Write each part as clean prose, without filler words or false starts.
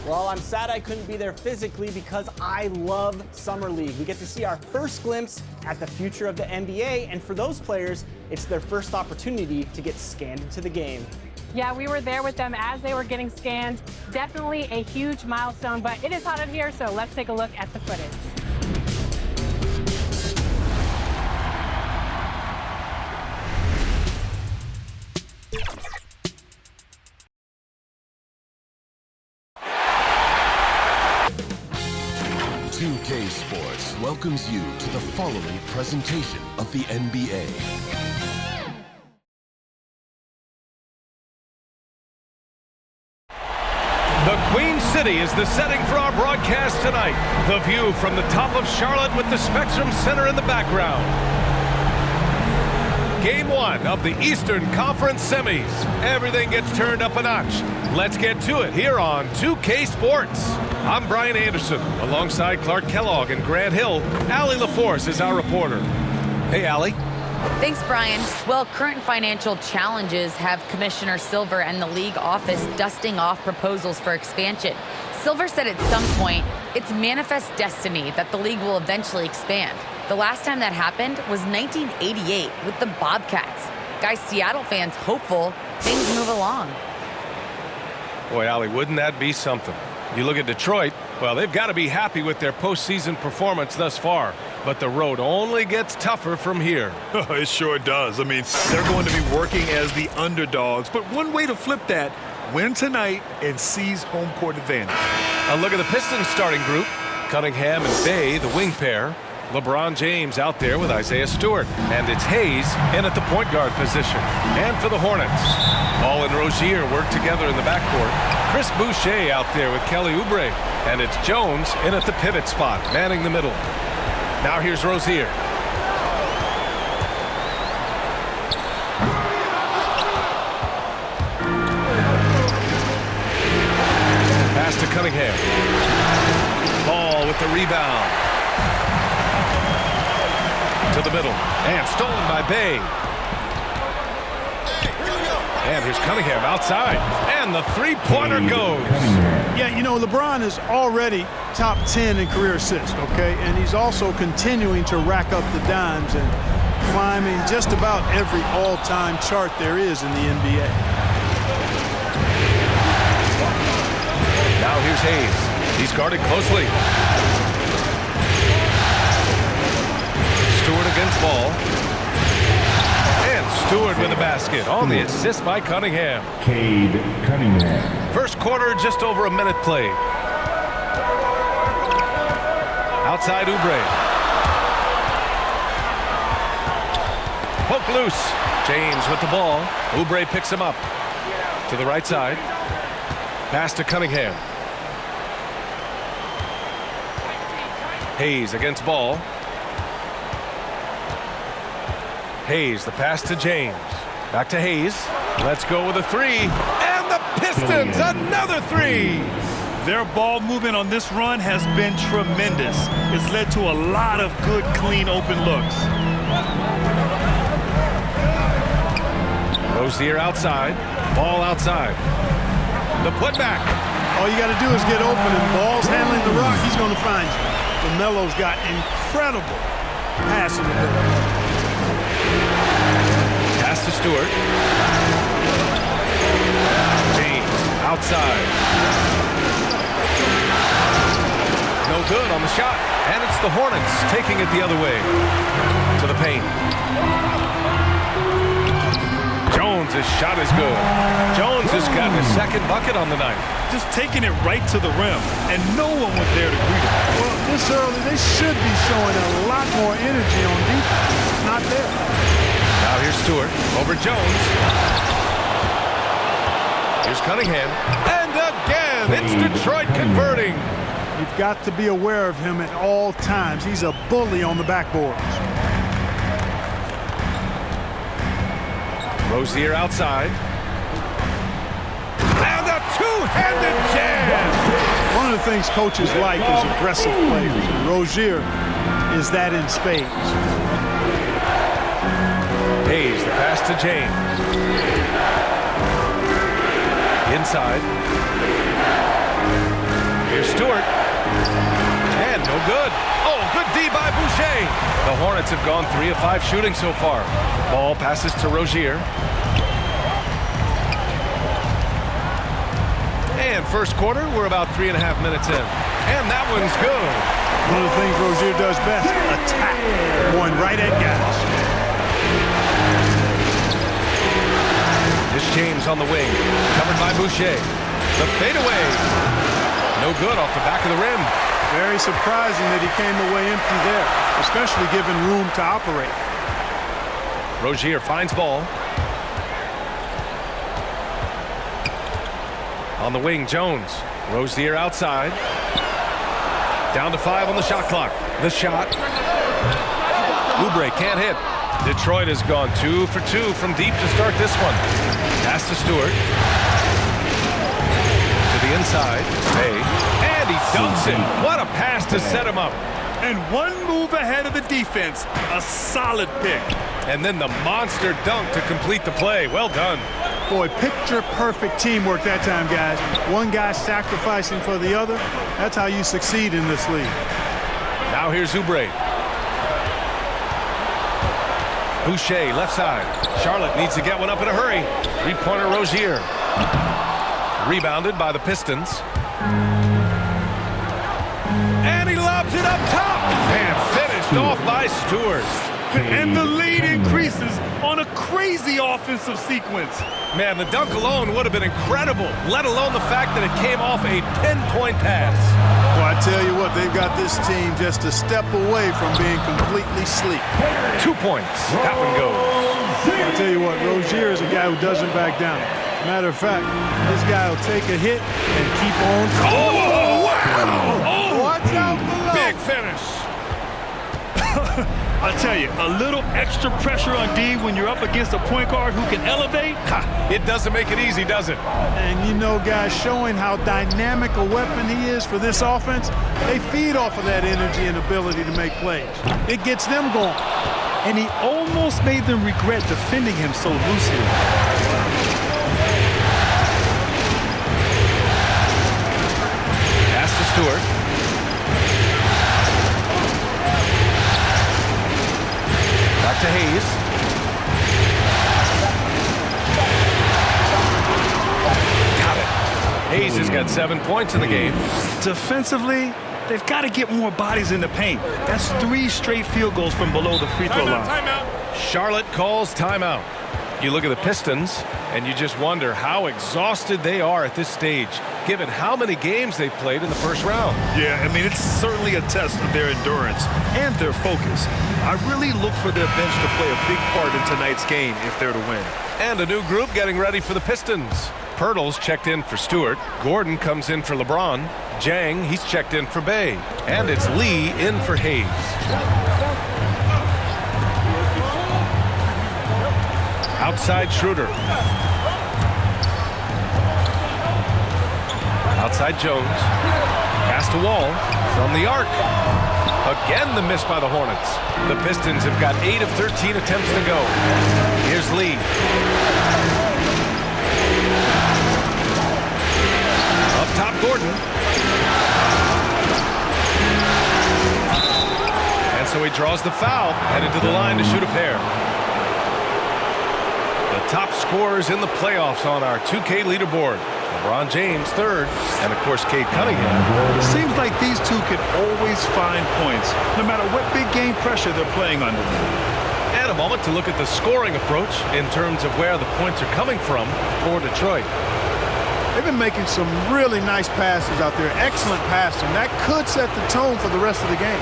Well, I'm sad I couldn't be there physically because I love Summer League. We get to see our first glimpse at the future of the NBA, and for those players, it's their first opportunity to get scanned into the game. Yeah, we were there with them as they were getting scanned. Definitely a huge milestone, but it is hot in here, so let's take a look at the footage. 2K Sports welcomes you to the following presentation of the NBA. The Queen City is the setting for our broadcast tonight. The view from the top of Charlotte with the Spectrum Center in the background. Game 1 of the Eastern Conference Semis. Everything gets turned up a notch. Let's get to it here on 2K Sports. I'm Brian Anderson, alongside Clark Kellogg and Grant Hill. Allie LaForce is our reporter. Hey, Allie. Thanks, Brian. Well, current financial challenges have Commissioner Silver and the league office dusting off proposals for expansion. Silver said at some point, it's manifest destiny that the league will eventually expand. The last time that happened was 1988 with the Bobcats. Guys, Seattle fans hopeful things move along. Boy, Allie, wouldn't that be something? You look at Detroit, well, they've got to be happy with their postseason performance thus far. But the road only gets tougher from here. It sure does. I mean, they're going to be working as the underdogs. But one way to flip that, win tonight and seize home court advantage. A look at the Pistons starting group. Cunningham and Bay, the wing pair. LeBron James out there with Isaiah Stewart. And it's Hayes in at the point guard position. And for the Hornets, Ball and Rozier work together in the backcourt. Chris Boucher out there with Kelly Oubre. And it's Jones in at the pivot spot, manning the middle. Now here's Rozier. Pass to Cunningham. Ball with the rebound. To the middle. And stolen by Bay. And here's Cunningham outside. And the three-pointer goes. Yeah, you know, LeBron is already top 10 in career assists, okay? And he's also continuing to rack up the dimes and climbing just about every all-time chart there is in the NBA. Now here's Hayes. He's guarded closely. Stewart against Ball. And Stewart with the basket on the assist by Cunningham. Cade Cunningham. First quarter, just over a minute played. Outside Oubre. Poke loose. James with the ball. Oubre picks him up. To the right side. Pass to Cunningham. Hayes against Ball. Hayes, the pass to James. Back to Hayes. Let's go with a three. And the Pistons, another three. Their ball movement on this run has been tremendous. It's led to a lot of good, clean, open looks. Rozier outside. Ball outside. The putback. All you got to do is get open, and Ball's handling the rock. He's going to find you. LaMelo's got incredible passing ability. Pass to Stewart. James outside. No good on the shot. And it's the Hornets taking it the other way. To the paint. Jones' shot is good. Jones has gotten his second bucket on the night. Just taking it right to the rim, and no one was there to greet him. Well, this early, they should be showing a lot more energy on defense. It's not there. Now here's Stewart over Jones. Here's Cunningham. And again, it's Detroit converting. You've got to be aware of him at all times. He's a bully on the backboards. Rozier outside. And a two-handed jam. One of the things coaches like is aggressive players. And Rozier is that in spades. Hayes, the pass to James. Inside. Here's Stewart. And no good. Oh, good D by Boucher. The Hornets have gone 3 of 5 shooting so far. Ball passes to Rozier. And first quarter, we're about 3.5 minutes in. And that one's good. One of the things Rozier does best, attack. Going right at guys. This James on the wing, covered by Boucher. The fadeaway. No good off the back of the rim. Very surprising that he came away empty there, especially given room to operate. Rozier finds ball. On the wing, Jones. Rozier outside. Down to 5 on the shot clock. The shot. Oubre can't hit. Detroit has gone 2 for 2 from deep to start this one. Pass to Stewart. To the inside. Hey. And he dunks it. What a pass to set him up. And one move ahead of the defense. A solid pick. And then the monster dunk to complete the play. Well done. Boy, picture-perfect teamwork that time, guys. One guy sacrificing for the other. That's how you succeed in this league. Now here's Oubre. Boucher, left side. Charlotte needs to get one up in a hurry. Three-pointer Rozier. Rebounded by the Pistons. And he lobs it up top. And finished off by Stewart. And the lead increases on a crazy offensive sequence. Man, the dunk alone would have been incredible, let alone the fact that it came off a 10-point pass. Well, I tell you what, they've got this team just a step away from being completely sleep. 2 points. That one goes. I tell you what, Rozier is a guy who doesn't back down. Matter of fact, this guy will take a hit and keep on. Oh, wow! Oh, watch out below. Big finish. I tell you, a little extra pressure on D when you're up against a point guard who can elevate. It doesn't make it easy, does it? And you know, guys, showing how dynamic a weapon he is for this offense, they feed off of that energy and ability to make plays. It gets them going. And he almost made them regret defending him so loosely. Pass to Stewart. Back to Hayes. Got it. Hayes has got 7 points in the game. Defensively, they've got to get more bodies in the paint. That's 3 straight field goals from below the free throw line. Timeout. Charlotte calls timeout. You look at the Pistons, and you just wonder how exhausted they are at this stage, given how many games they've played in the first round. Yeah, I mean, it's certainly a test of their endurance and their focus. I really look for their bench to play a big part in tonight's game if they're to win. And a new group getting ready for the Pistons. Pirtle's checked in for Stewart. Gordon comes in for LeBron. Jang, he's checked in for Bay. And it's Lee in for Hayes. Outside Schroeder. Outside Jones. Pass to Wall from the arc. Again the miss by the Hornets. The Pistons have got 8 of 13 attempts to go. Here's Lee. Up top Gordon. And so he draws the foul, headed to the line to shoot a pair. The top scorers in the playoffs on our 2K leaderboard. LeBron James, 3rd, and of course, Cade Cunningham. It seems like these two can always find points, no matter what big game pressure they're playing under. And a moment to look at the scoring approach in terms of where the points are coming from for Detroit. They've been making some really nice passes out there. Excellent passing. That could set the tone for the rest of the game.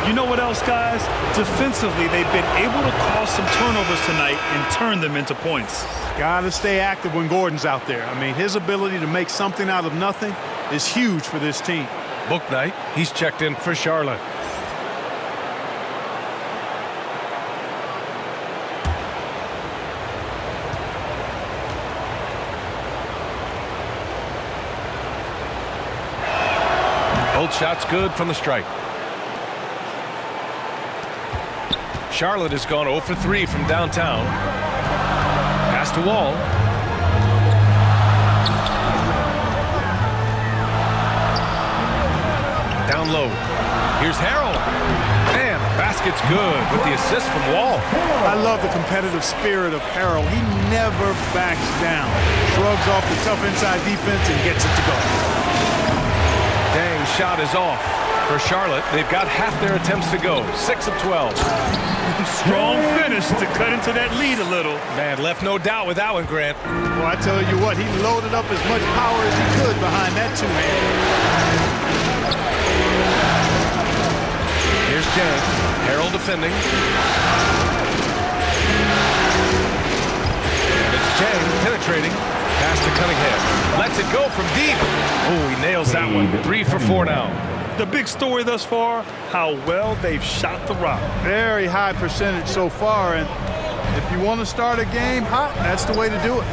You know what else, guys? Defensively, they've been able to cause some turnovers tonight and turn them into points. Got to stay active when Gordon's out there. I mean, his ability to make something out of nothing is huge for this team. Bouknight, he's checked in for Charlotte. Both shots good from the stripe. Charlotte has gone 0 for 3 from downtown. Pass to Wall. unload. Here's Harrell. And the basket's good with the assist from Wall. I love the competitive spirit of Harrell. He never backs down. Shrugs off the tough inside defense and gets it to go. Dang shot is off. For Charlotte, they've got half their attempts to go. 6 of 12. Strong finish to cut into that lead a little. Man, left no doubt with that one, Grant. Well, I tell you what, he loaded up as much power as he could behind that two-hand. Here's Jang. Harrell defending. And it's Jang penetrating. Pass to Cunningham. Lets it go from deep. Oh, he nails that one. 3 for 4 now. The big story thus far, how well they've shot the rock. Very high percentage so far, and if you want to start a game hot, that's the way to do it.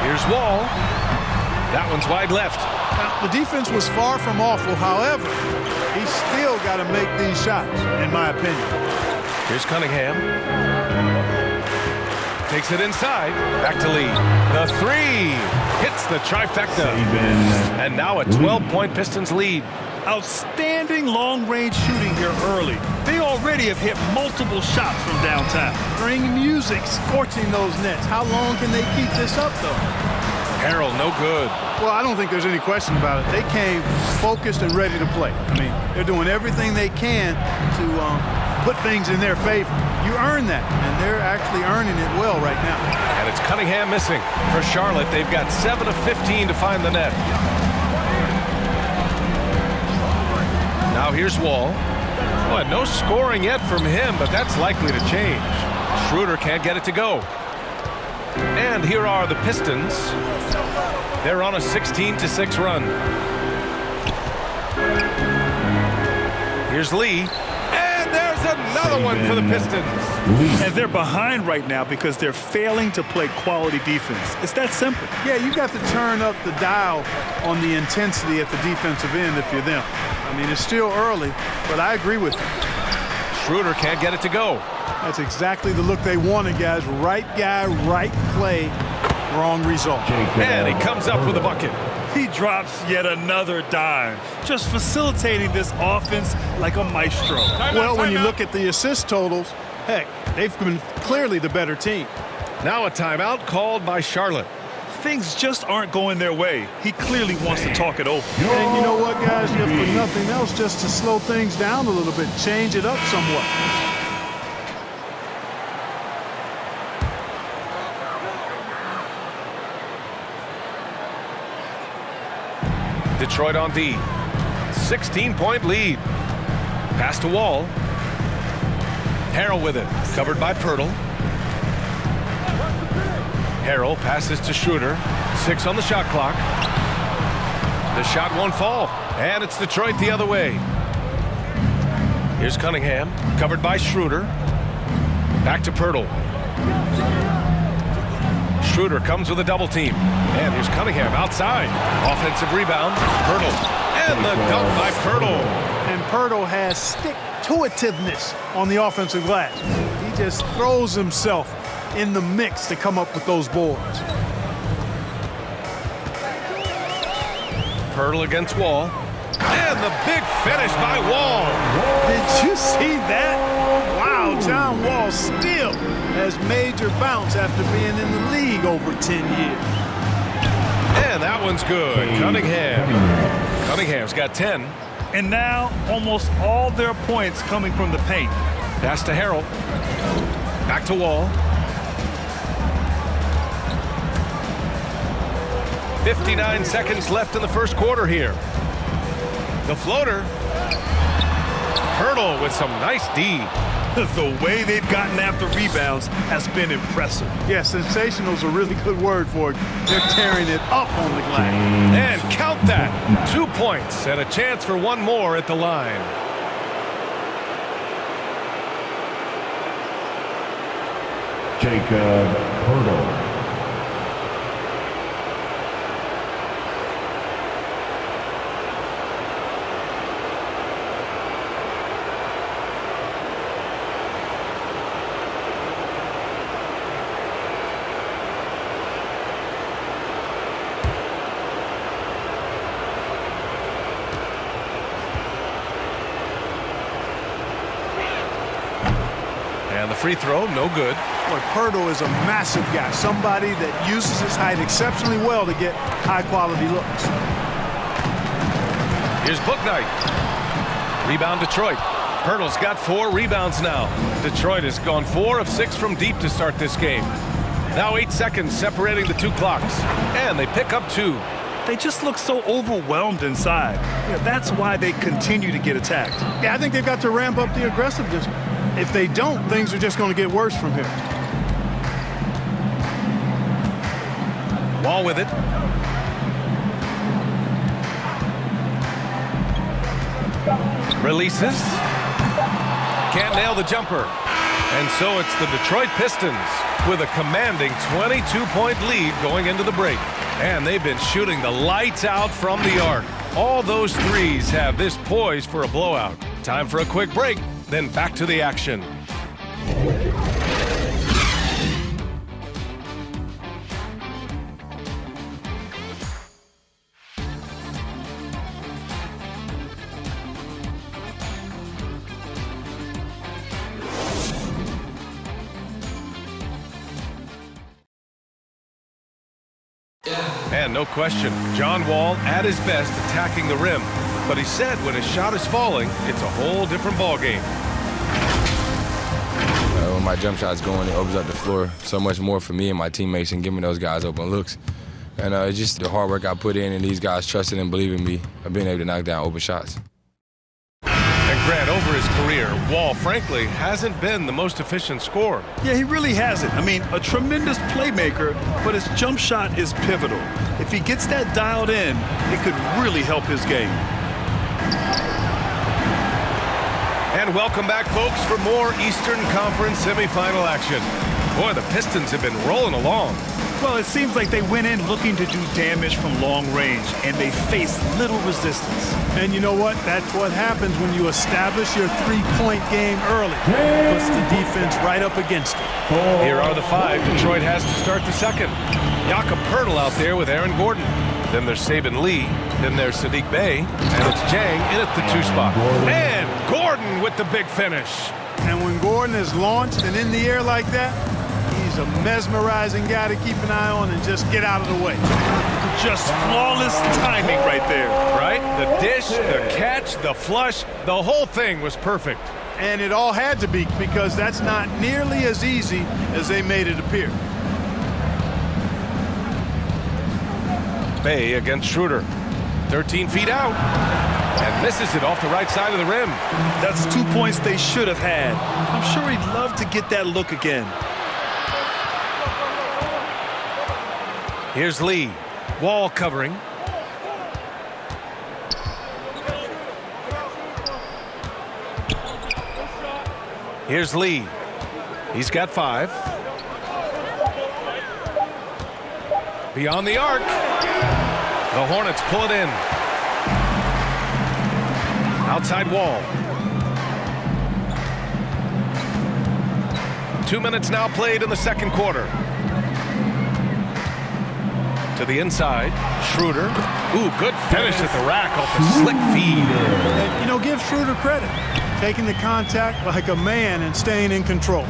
Here's Wall. That one's wide left. Now, the defense was far from awful. However, he's still got to make these shots, in my opinion. Here's Cunningham. Takes it inside. Back to Lee. The three. Hits the trifecta. And now a 12-point Pistons lead. Outstanding long-range shooting here early. They already have hit multiple shots from downtown. Bring music, scorching those nets. How long can they keep this up, though? Harrell, no good. Well, I don't think there's any question about it. They came focused and ready to play. I mean, they're doing everything they can to put things in their favor. You earn that, and they're actually earning it well right now. And it's Cunningham missing. For Charlotte, they've got 7 of 15 to find the net. Now here's Wall. Well, no scoring yet from him, but that's likely to change. Schroeder can't get it to go. And here are the Pistons. They're on a 16-6 run. Here's Lee. And there's another one for the Pistons. And they're behind right now because they're failing to play quality defense. It's that simple. Yeah, you got to turn up the dial on the intensity at the defensive end if you're them. I mean, it's still early, but I agree with you. Schroeder can't get it to go. That's exactly the look they wanted, guys. Right guy, right play, wrong result. And he comes up with a bucket. He drops yet another dime, just facilitating this offense like a maestro. Well, when you look at the assist totals, heck, they've been clearly the better team. Now a timeout called by Charlotte. Things just aren't going their way. He clearly wants to talk it over. And you know what, guys? If for nothing else, just to slow things down a little bit, change it up somewhat. Detroit on D. 16-point lead. Pass to Wall. Harrell with it. Covered by Pirtle. Harrell passes to Schroeder. 6 on the shot clock. The shot won't fall. And it's Detroit the other way. Here's Cunningham. Covered by Schroeder. Back to Pirtle. Schroeder comes with a double team. And here's Cunningham outside. Offensive rebound. Pirtle. And the dunk by Pirtle. And Pirtle has stick-to-itiveness on the offensive glass. He just throws himself in the mix to come up with those boards. Pirtle against Wall. And the big finish by Wall. Did you see that? Wow, John Wall still has major bounce after being in the league over 10 years. And that one's good. Cunningham's got 10. And now almost all their points coming from the paint. Pass to Harrell. Back to Wall. 59 seconds left in the first quarter here. The floater. Pirtle with some nice D. The way they've gotten after rebounds has been impressive. Yeah, sensational is a really good word for it. They're tearing it up on the glass. And count that. 2 points and a chance for one more at the line. Jacob Pirtle. free throw, no good. Look, Hurdle is a massive guy, somebody that uses his height exceptionally well to get high-quality looks. Here's Bouknight. Rebound Detroit. Hurdle's got 4 rebounds now. Detroit has gone 4 of 6 from deep to start this game. Now 8 seconds separating the 2 clocks. And they pick up 2. They just look so overwhelmed inside. That's why they continue to get attacked. Yeah, I think they've got to ramp up the aggressiveness. If they don't, things are just going to get worse from here. Wall with it. Releases. Can't nail the jumper. And so it's the Detroit Pistons with a commanding 22-point lead going into the break. And they've been shooting the lights out from the arc. All those threes have this poised for a blowout. Time for a quick break, then back to the action. And no question, John Wall at his best attacking the rim. But he said when his shot is falling, it's a whole different ballgame. When my jump shot's going, it opens up the floor so much more for me and my teammates and giving those guys open looks. And it's just the hard work I put in and these guys trusting and believing me of being able to knock down open shots. And Grant, over his career, Wall, frankly, hasn't been the most efficient scorer. Yeah, he really hasn't. I mean, a tremendous playmaker, but his jump shot is pivotal. If he gets that dialed in, it could really help his game. And welcome back, folks, for more Eastern Conference semifinal action. Boy, the Pistons have been rolling along. Well, it seems like they went in looking to do damage from long range, and they faced little resistance. And you know what? That's what happens when you establish your three-point game early. Puts the defense right up against it. Here are the 5 Detroit has to start the second. Jakob Poeltl out there with Aaron Gordon. Then there's Saban Lee. Then there's Sadiq Bey. And it's Jang in at the 2 spot. And Gordon with the big finish. And when Gordon is launched and in the air like that, he's a mesmerizing guy to keep an eye on and just get out of the way. Just flawless timing right there. Right? The dish, the catch, the flush, the whole thing was perfect. And it all had to be, because that's not nearly as easy as they made it appear. Bey against Schroeder. 13 feet out. And misses it off the right side of the rim. That's 2 points they should have had. I'm sure he'd love to get that look again. Here's Lee. Wall covering. Here's Lee. He's got 5. Beyond the arc. The Hornets pull it in. Outside Wall. 2 minutes now played in the second quarter. To the inside, Schroeder. Ooh, good finish at the rack off the slick feed. And, you know, give Schroeder credit. Taking the contact like a man and staying in control.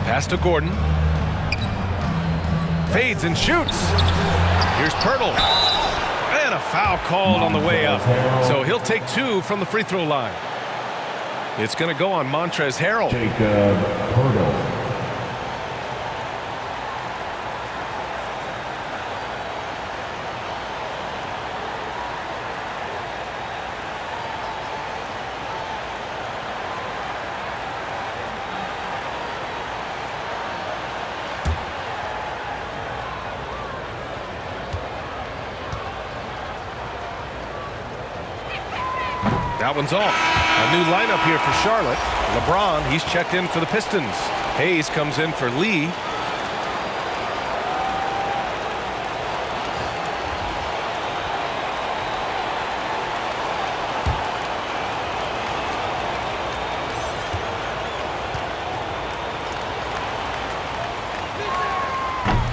Pass to Gordon. Fades and shoots. Here's Poeltl. And a foul called on the way up. So he'll take 2 from the free throw line. It's going to go on Montrezl Harrell. Jacob Poeltl. That one's off. A new lineup here for Charlotte. LeBron, he's checked in for the Pistons. Hayes comes in for Lee.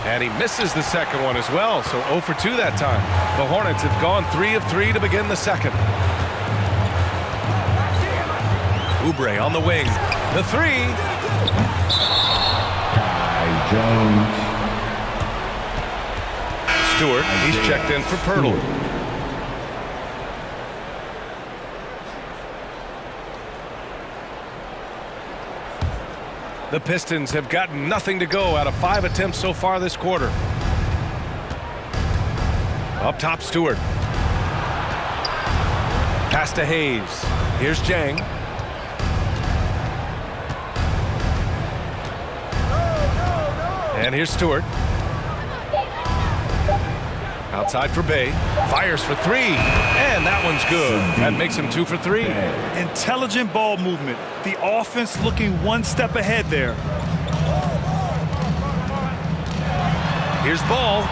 And he misses the second one as well, so 0 for 2 that time. The Hornets have gone 3 of 3 to begin the second. Oubre on the wing. The 3. Ty Jones. Stewart, he's checked in for Pirtle. The Pistons have gotten nothing to go out of 5 attempts so far this quarter. Up top, Stewart. Pass to Hayes. Here's Jang. And here's Stewart. Outside for Bay. Fires for 3. And that one's good. That makes him 2 for 3. Intelligent ball movement. The offense looking one step ahead there. Here's Ball.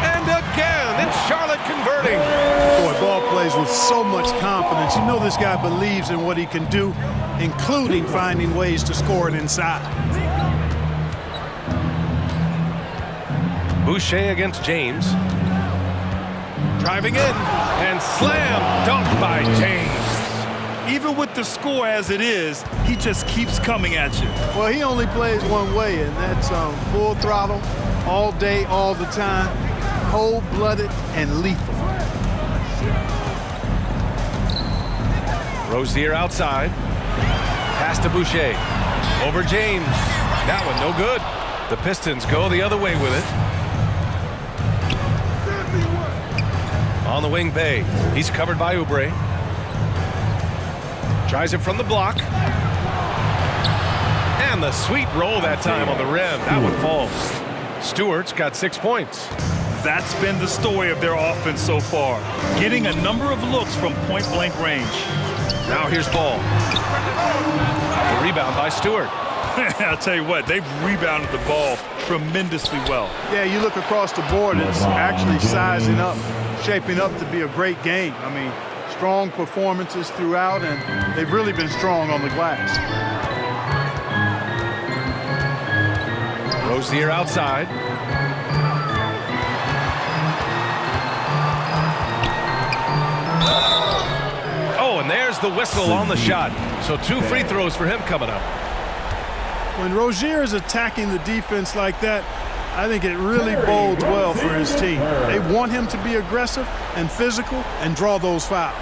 And again, it's Charlotte converting. Boy, Ball plays with so much confidence. You know this guy believes in what he can do, including finding ways to score it inside. Boucher against James. Driving in and slam dunked by James. Even with the score as it is, he just keeps coming at you. Well, he only plays one way, and that's full throttle, all day, all the time, cold-blooded and lethal. Rozier outside. Pass to Boucher. Over James. That one no good. The Pistons go the other way with it. On the wing, Bay. He's covered by Oubre. Tries it from the block. And the sweet roll that time on the rim. That one falls. Stewart's got 6 points. That's been the story of their offense so far. Getting a number of looks from point-blank range. Now here's Ball. The rebound by Stewart. I'll tell you what, they've rebounded the ball tremendously well. Yeah, you look across the board, it's actually sizing up, shaping up to be a great game. I mean, strong performances throughout, and they've really been strong on the glass. Rozier outside. Oh, and there's the whistle on the shot. So 2 free throws for him coming up. When Rozier is attacking the defense like that, I think it really bodes well for his team. They want him to be aggressive and physical and draw those fouls.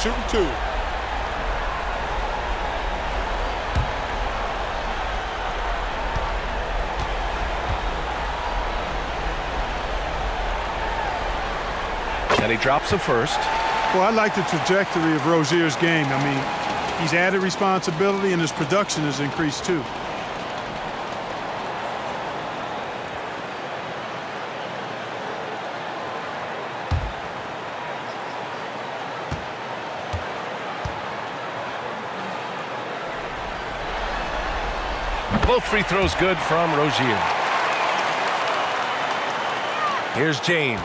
Shooting 2. And he drops the first. Well, I like the trajectory of Rozier's game. I mean, he's added responsibility and his production has increased too. Both free throws good from Rozier. Here's James.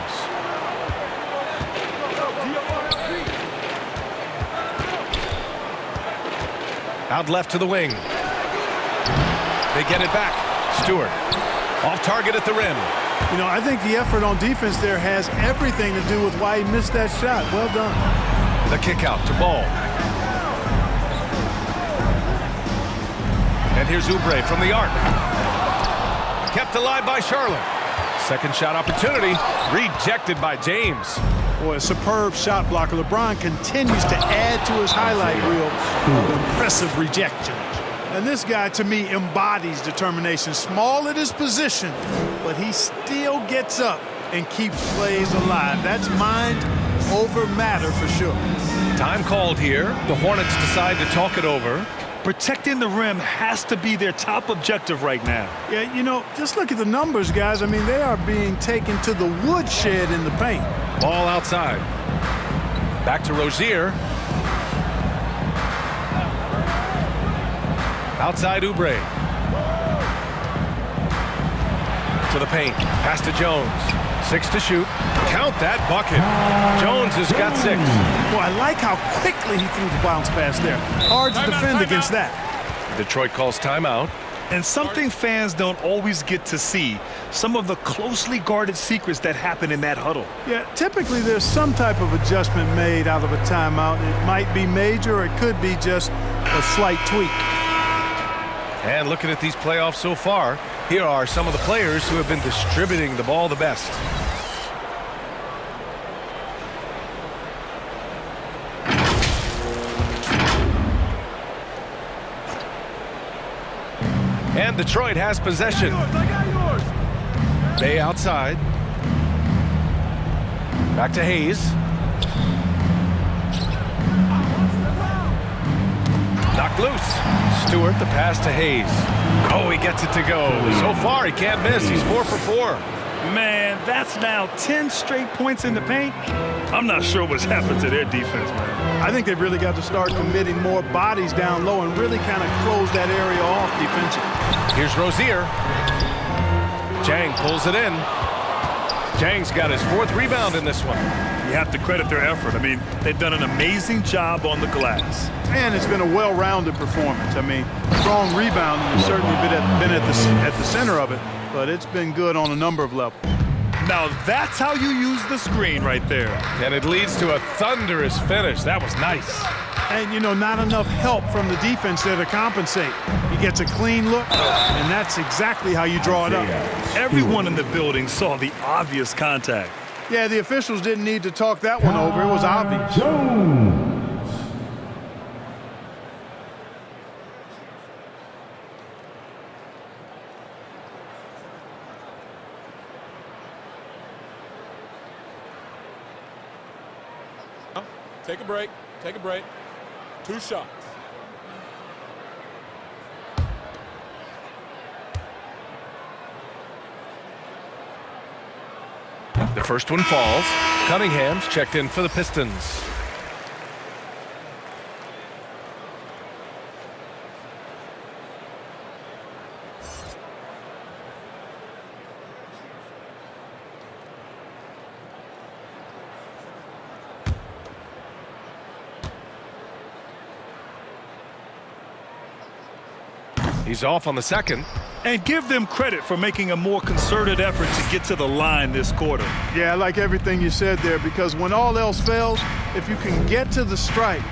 Out left to the wing. They get it back. Stewart. Off target at the rim. You know, I think the effort on defense there has everything to do with why he missed that shot. Well done. The kick out to Ball. And here's Oubre from the arc. Kept alive by Charlotte. Second shot opportunity. Rejected by James. Boy, a superb shot blocker. LeBron continues to add to his highlight reel of impressive rejections. And this guy, to me, embodies determination. Small at his position, but he still gets up and keeps plays alive. That's mind over matter for sure. Time called here. The Hornets decide to talk it over. Protecting the rim has to be their top objective right now. Yeah, you know, just look at the numbers, guys. I mean, they are being taken to the woodshed in the paint. Ball outside. Back to Rozier. Outside Oubre. To the paint. Pass to Jones. 6 to shoot. Count that bucket. Jones has got 6. Well, I like how quickly he threw the bounce pass there. Hard to defend against that. Detroit calls timeout. And something fans don't always get to see, some of the closely guarded secrets that happen in that huddle. Yeah, typically there's some type of adjustment made out of a timeout. It might be major, or it could be just a slight tweak. And looking at these playoffs so far, here are some of the players who have been distributing the ball the best. And Detroit has possession. Bay outside. Back to Hayes. Knocked loose. Stewart, the pass to Hayes. Oh, he gets it to go. So far, he can't miss. He's 4 for 4. Man, that's now 10 straight points in the paint. I'm not sure what's happened to their defense, man. I think they've really got to start committing more bodies down low and really kind of close that area off defensively. Here's Rozier. Jang pulls it in. Jang's got his 4th rebound in this one. You have to credit their effort. I mean, they've done an amazing job on the glass. And it's been a well-rounded performance. I mean, strong rebounding has certainly been at the center of it, but it's been good on a number of levels. Now that's how you use the screen right there. And it leads to a thunderous finish. That was nice. And, you know, not enough help from the defense there to compensate. He gets a clean look, and that's exactly how you draw it up. Everyone in the building saw the obvious contact. Yeah, the officials didn't need to talk that one over. It was obvious. Take a break. Take a break. 2 shots. The first one falls. Cunningham's checked in for the Pistons. He's off on the second. And give them credit for making a more concerted effort to get to the line this quarter. Yeah, I like everything you said there, because when all else fails, if you can get to the strike,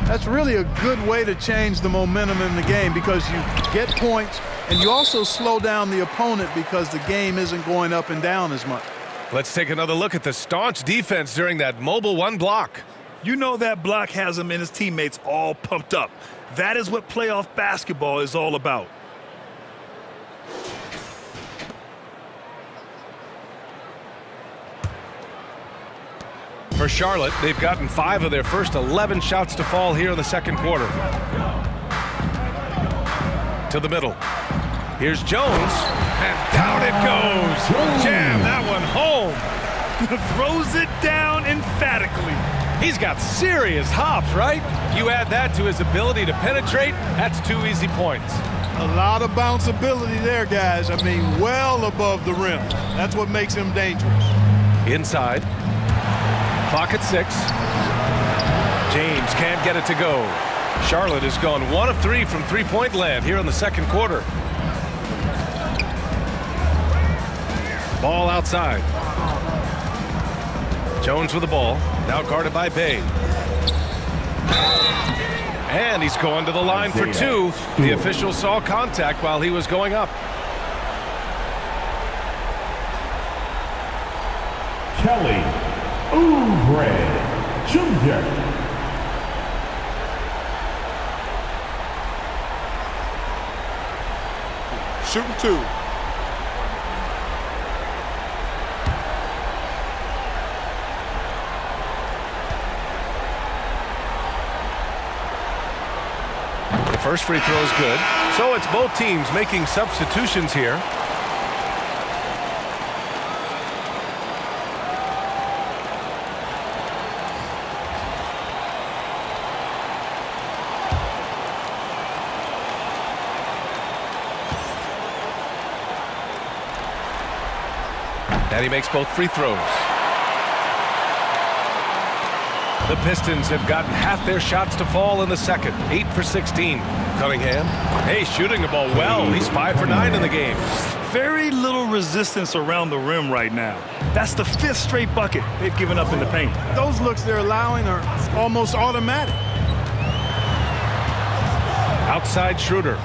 that's really a good way to change the momentum in the game, because you get points and you also slow down the opponent because the game isn't going up and down as much. Let's take another look at the staunch defense during that mobile 1 block. You know that block has him and his teammates all pumped up. That is what playoff basketball is all about. For Charlotte, they've gotten 5 of their first 11 shots to fall here in the second quarter. To the middle. Here's Jones, and down it goes. Jam that one home. Throws it down emphatically. He's got serious hops, right? You add that to his ability to penetrate, that's 2 easy points. A lot of bounceability there, guys. I mean, well above the rim. That's what makes him dangerous. Inside. Clock at 6. James can't get it to go. Charlotte has gone 1 of 3 from three-point land here in the second quarter. Ball outside. Jones with the ball, now guarded by Bay. And he's going to the line for 2. The official saw contact while he was going up. Kelly Oubre Jr. Shooting 2. The first free throw is good. So it's both teams making substitutions here. And he makes both free throws. The Pistons have gotten half their shots to fall in the second. 8 for 16. Cunningham, hey, shooting the ball well. He's 5 for 9 in the game. Very little resistance around the rim right now. That's the 5th straight bucket they've given up in the paint. Those looks they're allowing are almost automatic. Outside Schroeder.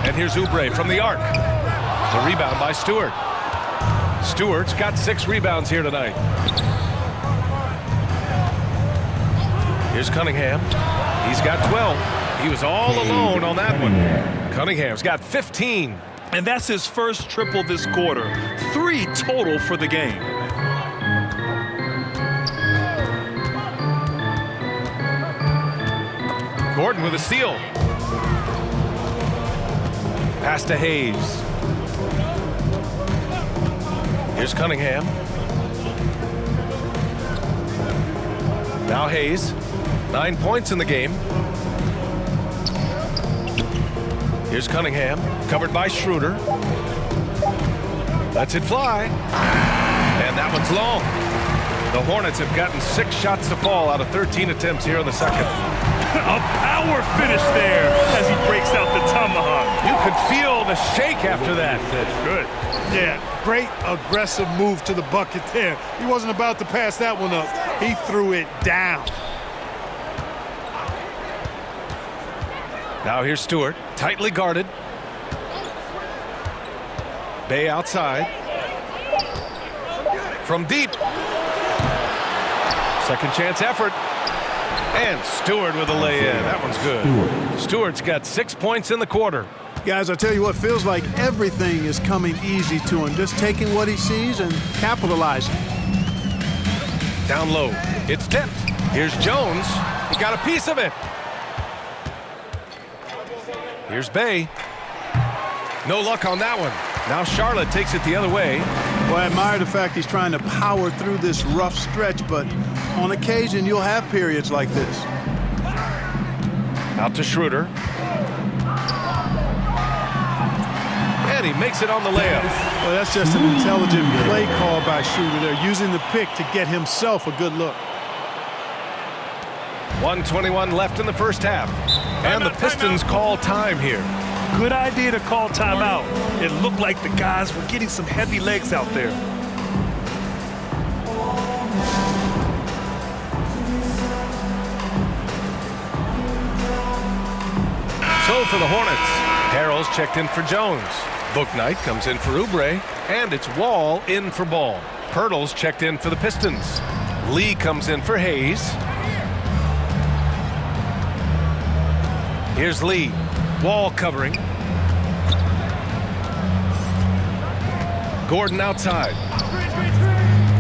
And here's Oubre from the arc. The rebound by Stewart. Stewart's got 6 rebounds here tonight. Here's Cunningham. He's got 12. He was all alone on that one. Cunningham's got 15. And that's his first triple this quarter. 3 total for the game. Gordon with a steal. Pass to Hayes. Here's Cunningham. Now Hayes. 9 points in the game. Here's Cunningham, covered by Schroeder. Lets it fly. And that one's long. The Hornets have gotten 6 shots to fall out of 13 attempts here in the second. A power finish there as he breaks out the tomahawk. You could feel the shake after that. Good. Yeah, great aggressive move to the bucket there. He wasn't about to pass that one up. He threw it down. Now here's Stewart, tightly guarded. Bay outside. From deep. Second chance effort. And Stewart with a lay-in. That one's good. Stewart's got 6 points in the quarter. Guys, I tell you what, feels like everything is coming easy to him. Just taking what he sees and capitalizing. Down low. It's tipped. Here's Jones. He got a piece of it. Here's Bay. No luck on that one. Now Charlotte takes it the other way. Well, I admire the fact he's trying to power through this rough stretch, but on occasion you'll have periods like this. Out to Schroeder. And he makes it on the layup. Well, that's just an intelligent play call by Schroeder. They're using the pick to get himself a good look. 1:21 left in the first half. And the Pistons call time here. Good idea to call timeout. It looked like the guys were getting some heavy legs out there. So for the Hornets, Harrell's checked in for Jones. Bouknight comes in for Oubre, and it's Wall in for Ball. Pirtle's checked in for the Pistons. Lee comes in for Hayes. Here's Lee. Wall covering. Gordon outside.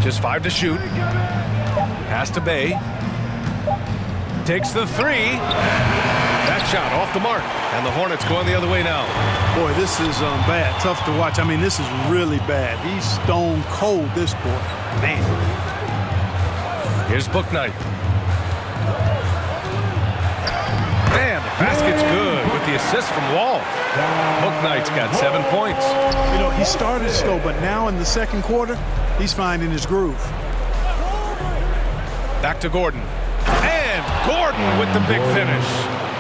Just 5 to shoot. Pass to Bay. Takes the 3. That shot off the mark. And the Hornets going the other way now. Boy, this is bad. Tough to watch. I mean, this is really bad. He's stone cold, this boy. Man. Here's Bouknight. Man, the basket's good with the assist from Wall. Bouknight's got 7 points. You know, he started slow, but now in the second quarter, he's finding his groove. Back to Gordon. And Gordon with the big finish.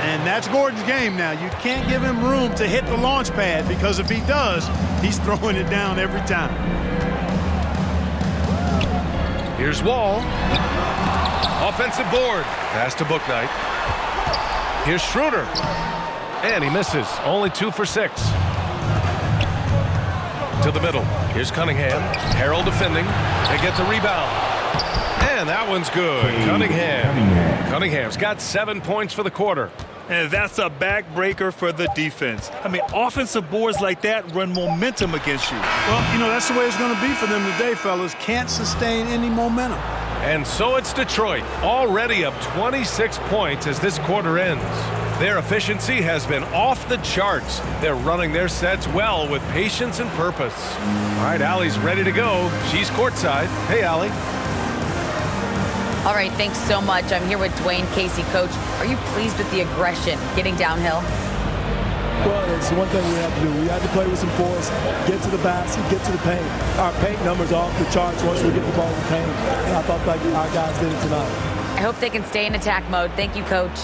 And that's Gordon's game now. You can't give him room to hit the launch pad because if he does, he's throwing it down every time. Here's Wall. Offensive board. Pass to Bouknight. Here's Schroeder. And he misses. Only 2 for 6. To the middle. Here's Cunningham. Harrell defending. They get the rebound. And that one's good. Cunningham's got 7 points for the quarter. And that's a backbreaker for the defense. I mean, offensive boards like that run momentum against you. Well, you know, that's the way it's going to be for them today, fellas. Can't sustain any momentum. And so it's Detroit, already up 26 points as this quarter ends. Their efficiency has been off the charts. They're running their sets well with patience and purpose. All right, Allie's ready to go. She's courtside. Hey, Allie. All right, thanks so much. I'm here with Dwayne Casey. Coach, are you pleased with the aggression getting downhill? Well, it's one thing we have to do. We have to play with some force, get to the basket, get to the paint. Our paint numbers are off the charts once we get the ball in the paint, and I thought like our guys did it tonight. I hope they can stay in attack mode. Thank you, Coach.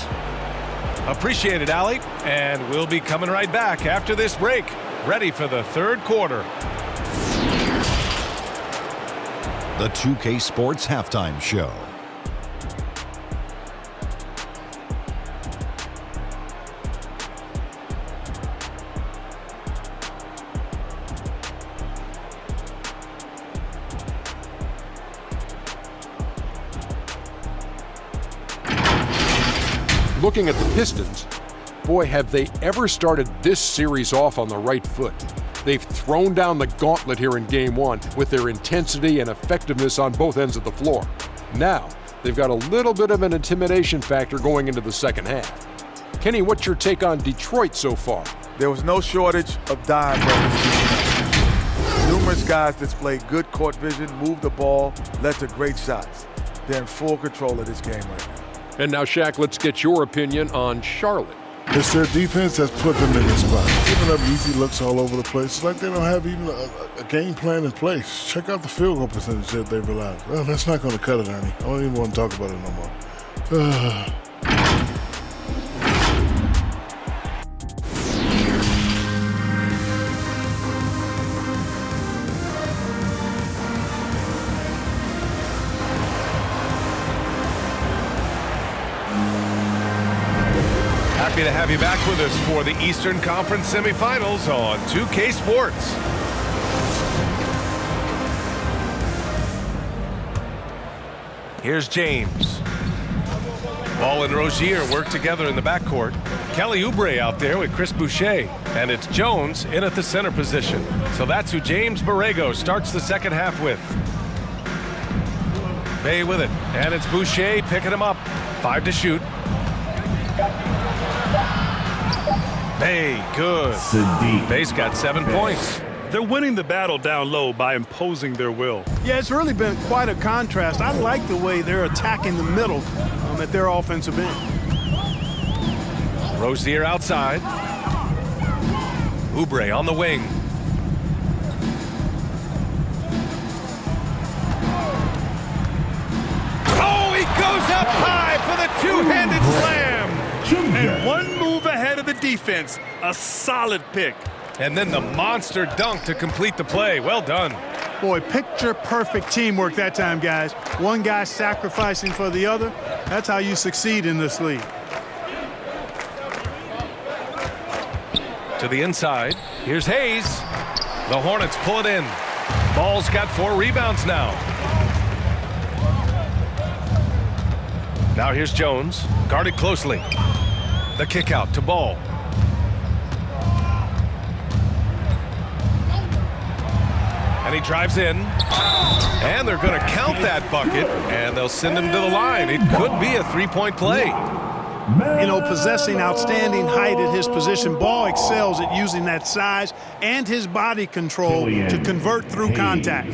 Appreciate it, Allie. And we'll be coming right back after this break, ready for the third quarter. The 2K Sports Halftime Show. Looking at the Pistons, boy, have they ever started this series off on the right foot. They've thrown down the gauntlet here in Game 1 with their intensity and effectiveness on both ends of the floor. Now, they've got a little bit of an intimidation factor going into the second half. Kenny, what's your take on Detroit so far? There was no shortage of dime brothers. Numerous guys displayed good court vision, moved the ball, led to great shots. They're in full control of this game right now. And now, Shaq, let's get your opinion on Charlotte. It's their defense that's put them in this spot. Giving up easy looks all over the place. It's like they don't have even a game plan in place. Check out the field goal percentage that they've allowed. Well, that's not going to cut it, Ernie. I don't even want to talk about it no more. Happy to have you back with us for the Eastern Conference semifinals on 2K Sports. Here's James. Ball and Rozier work together in the backcourt. Kelly Oubre out there with Chris Boucher. And it's Jones in at the center position. So that's who James Borrego starts the second half with. Bay with it. And it's Boucher picking him up. 5 to shoot. Bay, good. Bay's got 7 points. They're winning the battle down low by imposing their will. Yeah, it's really been quite a contrast. I like the way they're attacking the middle at their offensive end. Rozier outside. Oubre on the wing. Oh, he goes up high for the two-handed slam. And one move ahead of the defense. A solid pick. And then the monster dunk to complete the play. Well done. Boy, picture-perfect teamwork that time, guys. One guy sacrificing for the other. That's how you succeed in this league. To the inside. Here's Hayes. The Hornets pull it in. Ball's got 4 rebounds now. Now here's Jones. Guarded closely. The kick out to Ball. And he drives in. And they're going to count that bucket. And they'll send him to the line. It could be a three-point play. You know, possessing outstanding height at his position, Ball excels at using that size and his body control to convert through contact.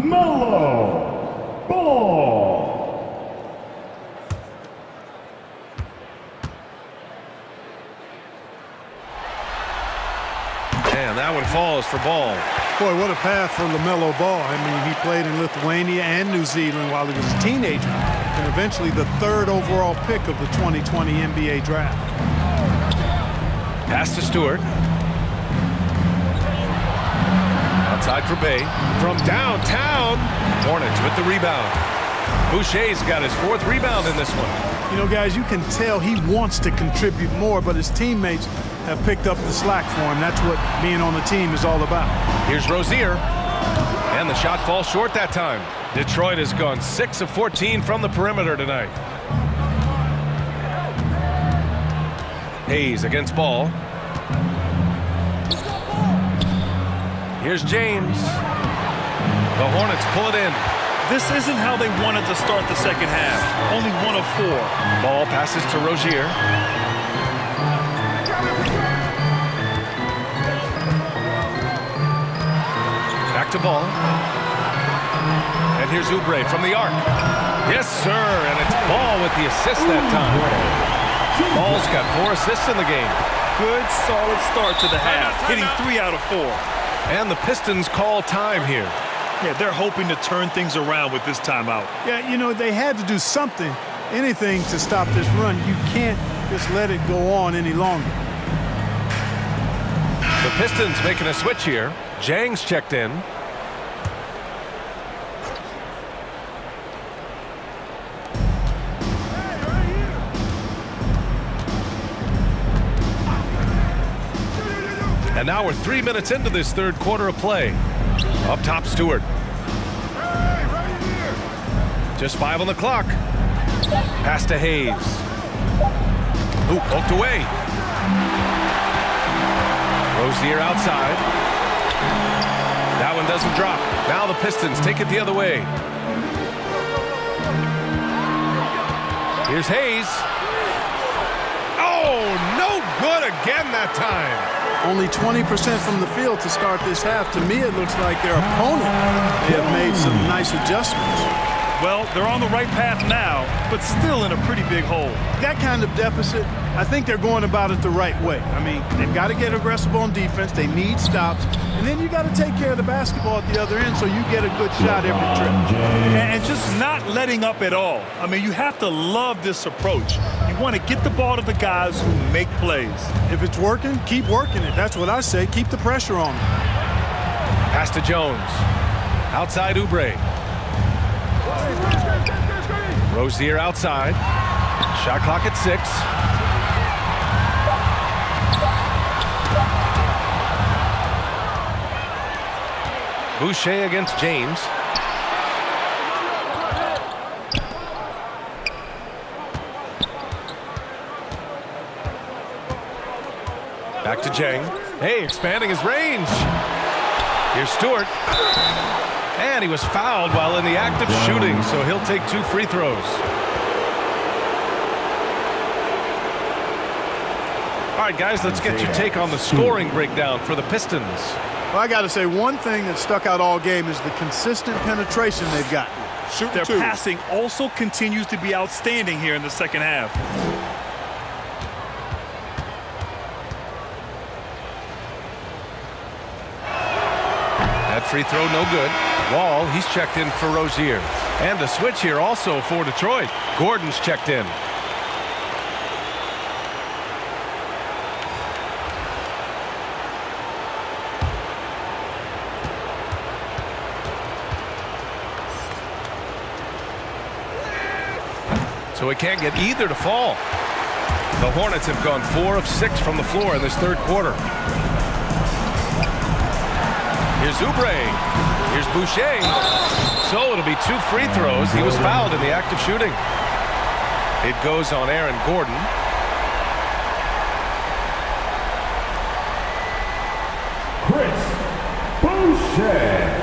Melo Ball. And that one falls for Ball. Boy, what a path for LaMelo Ball. I mean, he played in Lithuania and New Zealand while he was a teenager, and eventually the 3rd overall pick of the 2020 NBA draft. Pass to Stewart. Outside for Bay. From downtown. Hornets with the rebound. Boucher's got his 4th rebound in this one. You know, guys, you can tell he wants to contribute more, but his teammates have picked up the slack for him. That's what being on the team is all about. Here's Rozier. And the shot falls short that time. Detroit has gone 6 of 14 from the perimeter tonight. Hayes against Ball. Here's James. The Hornets pull it in. This isn't how they wanted to start the second half. Only 1 of 4. Ball passes to Rozier. Back to Ball. And here's Oubre from the arc. Yes, sir. And it's Ball with with the assist that time. Ball's got 4 assists in the game. Good, solid start to the half, hitting 3 out of 4. And the Pistons call time here. Yeah, they're hoping to turn things around with this timeout. Yeah, you know, they had to do something, anything to stop this run. You can't just let it go on any longer. The Pistons making a switch here. Jang's checked in. And now we're 3 minutes into this third quarter of play. Up top, Stewart. Just 5 on the clock. Pass to Hayes. Ooh, poked away. Rozier outside. That one doesn't drop. Now the Pistons take it the other way. Here's Hayes. Oh, no good again that time. Only 20% from the field to start this half. To me, it looks like their opponent may have made some nice adjustments. Well, they're on the right path now, but still in a pretty big hole. That kind of deficit, I think they're going about it the right way. I mean, they've got to get aggressive on defense. They need stops. And then you got to take care of the basketball at the other end so you get a good shot every trip. And just not letting up at all. I mean, you have to love this approach. You want to get the ball to the guys who make plays. If it's working, keep working it. That's what I say. Keep the pressure on them. Pass to Jones. Outside Oubre. Rozier outside. Shot clock at 6. Boucher against James. Back to Jang. Hey, expanding his range. Here's Stewart. And he was fouled while in the act of shooting, so he'll take 2 free throws. All right, guys, let's get your take on the scoring breakdown for the Pistons. Well, I got to say, one thing that stuck out all game is the consistent penetration they've got. Their passing also continues to be outstanding here in the second half. That free throw no good. Wall, he's checked in for Rozier. And a switch here also for Detroit. Gordon's checked in. So he can't get either to fall. The Hornets have gone 4 of 6 from the floor in this third quarter. Here's Oubre. Here's Boucher. So it'll be 2 free throws. He was fouled in the act of shooting. It goes on Aaron Gordon. Chris Boucher.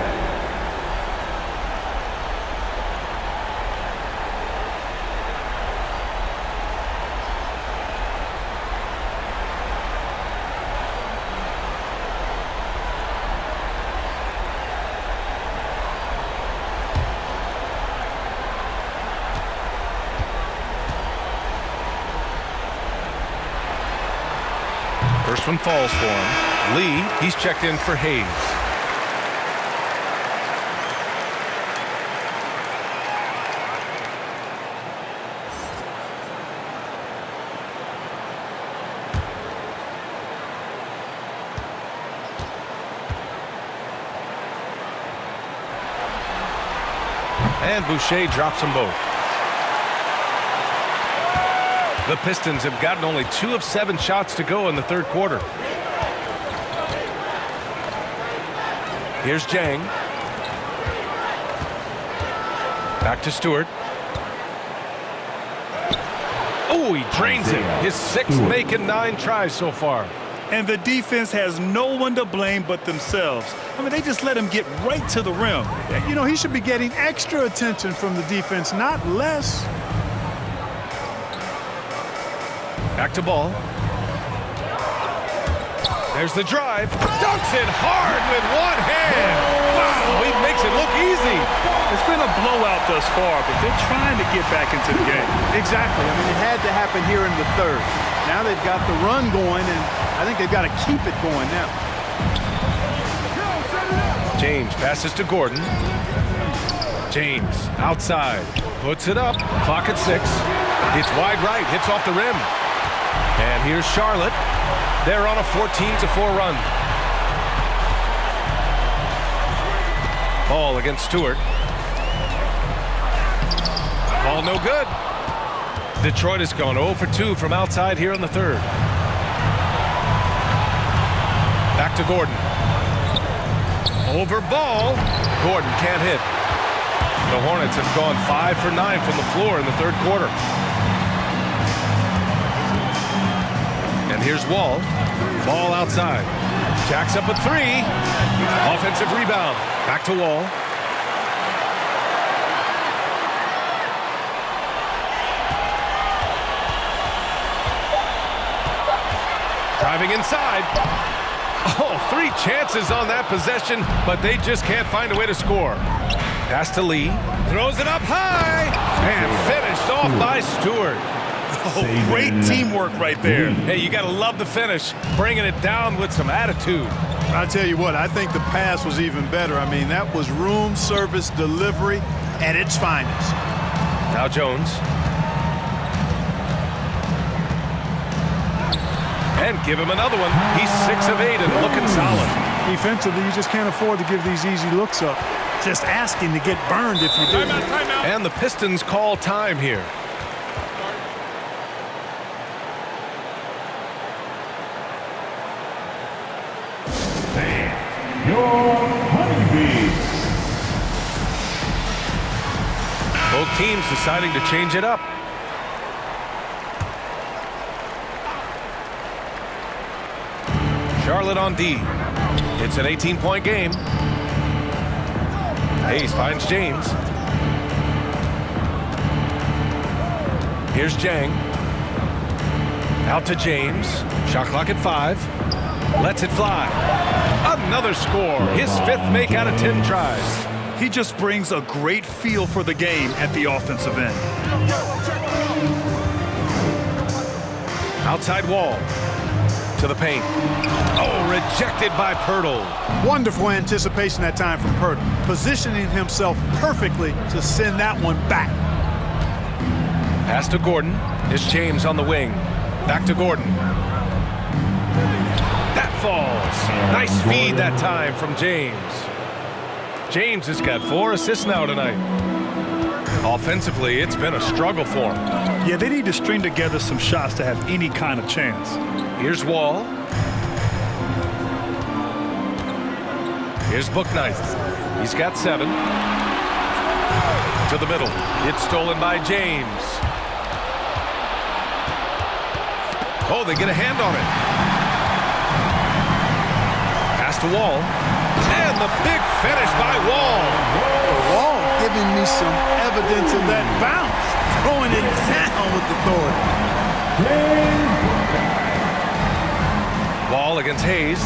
First one falls for him. Lee, he's checked in for Hayes. And Boucher drops them both. The Pistons have gotten only 2 of 7 shots to go in the third quarter. Here's Jang. Back to Stewart. Oh, he drains him. His 6th make in 9 tries so far. And the defense has no one to blame but themselves. I mean, they just let him get right to the rim. You know, he should be getting extra attention from the defense, not less. Back to Ball. There's the drive. Dunks it hard with one hand. Wow, he makes it look easy. It's been a blowout thus far, but they're trying to get back into the game. Exactly. I mean, it had to happen here in the third. Now they've got the run going, and I think they've got to keep it going now. James passes to Gordon. James outside. Puts it up. Clock at 6. It's wide right. Hits off the rim. And here's Charlotte. They're on a 14-4 run. Ball against Stewart. Ball no good. Detroit has gone 0 for 2 from outside here in the third. Back to Gordon. Over ball. Gordon can't hit. The Hornets have gone 5 for 9 from the floor in the third quarter. And here's Wall. Ball outside. Jacks up a 3. Offensive rebound. Back to Wall. Driving inside. Oh, 3 chances on that possession, but they just can't find a way to score. Pass to Lee. Throws it up high. And finished off by Stewart. Oh, great teamwork right there. Hey, you got to love the finish. Bringing it down with some attitude. I'll tell you what, I think the pass was even better. I mean, that was room service delivery at its finest. Now Jones. And give him another one. He's 6 of 8 and looking solid. Defensively, you just can't afford to give these easy looks up. Just asking to get burned if you do. Timeout. And the Pistons call time here. Your honeybees. Both teams deciding to change it up. Charlotte on D. It's an 18-point game. Hayes finds James. Here's Jang. Out to James. Shot clock at 5. Lets it fly. Another score. His 5th make out of 10 tries. He just brings a great feel for the game at the offensive end. Outside Wall. To the paint. Oh, rejected by Pirtle. Wonderful anticipation that time from Pirtle. Positioning himself perfectly to send that one back. Pass to Gordon. It's James on the wing. Back to Gordon. That falls. Nice feed that time from James. James has got 4 assists now tonight. Offensively, it's been a struggle for him. Yeah, they need to string together some shots to have any kind of chance. Here's Wall. Here's Bouknight. He's got 7. To the middle. It's stolen by James. Oh, they get a hand on it. Pass to Wall. And the big finish by Wall. Wall giving me some evidence of that bounce. Throwing it down with authority. Wall against Hayes.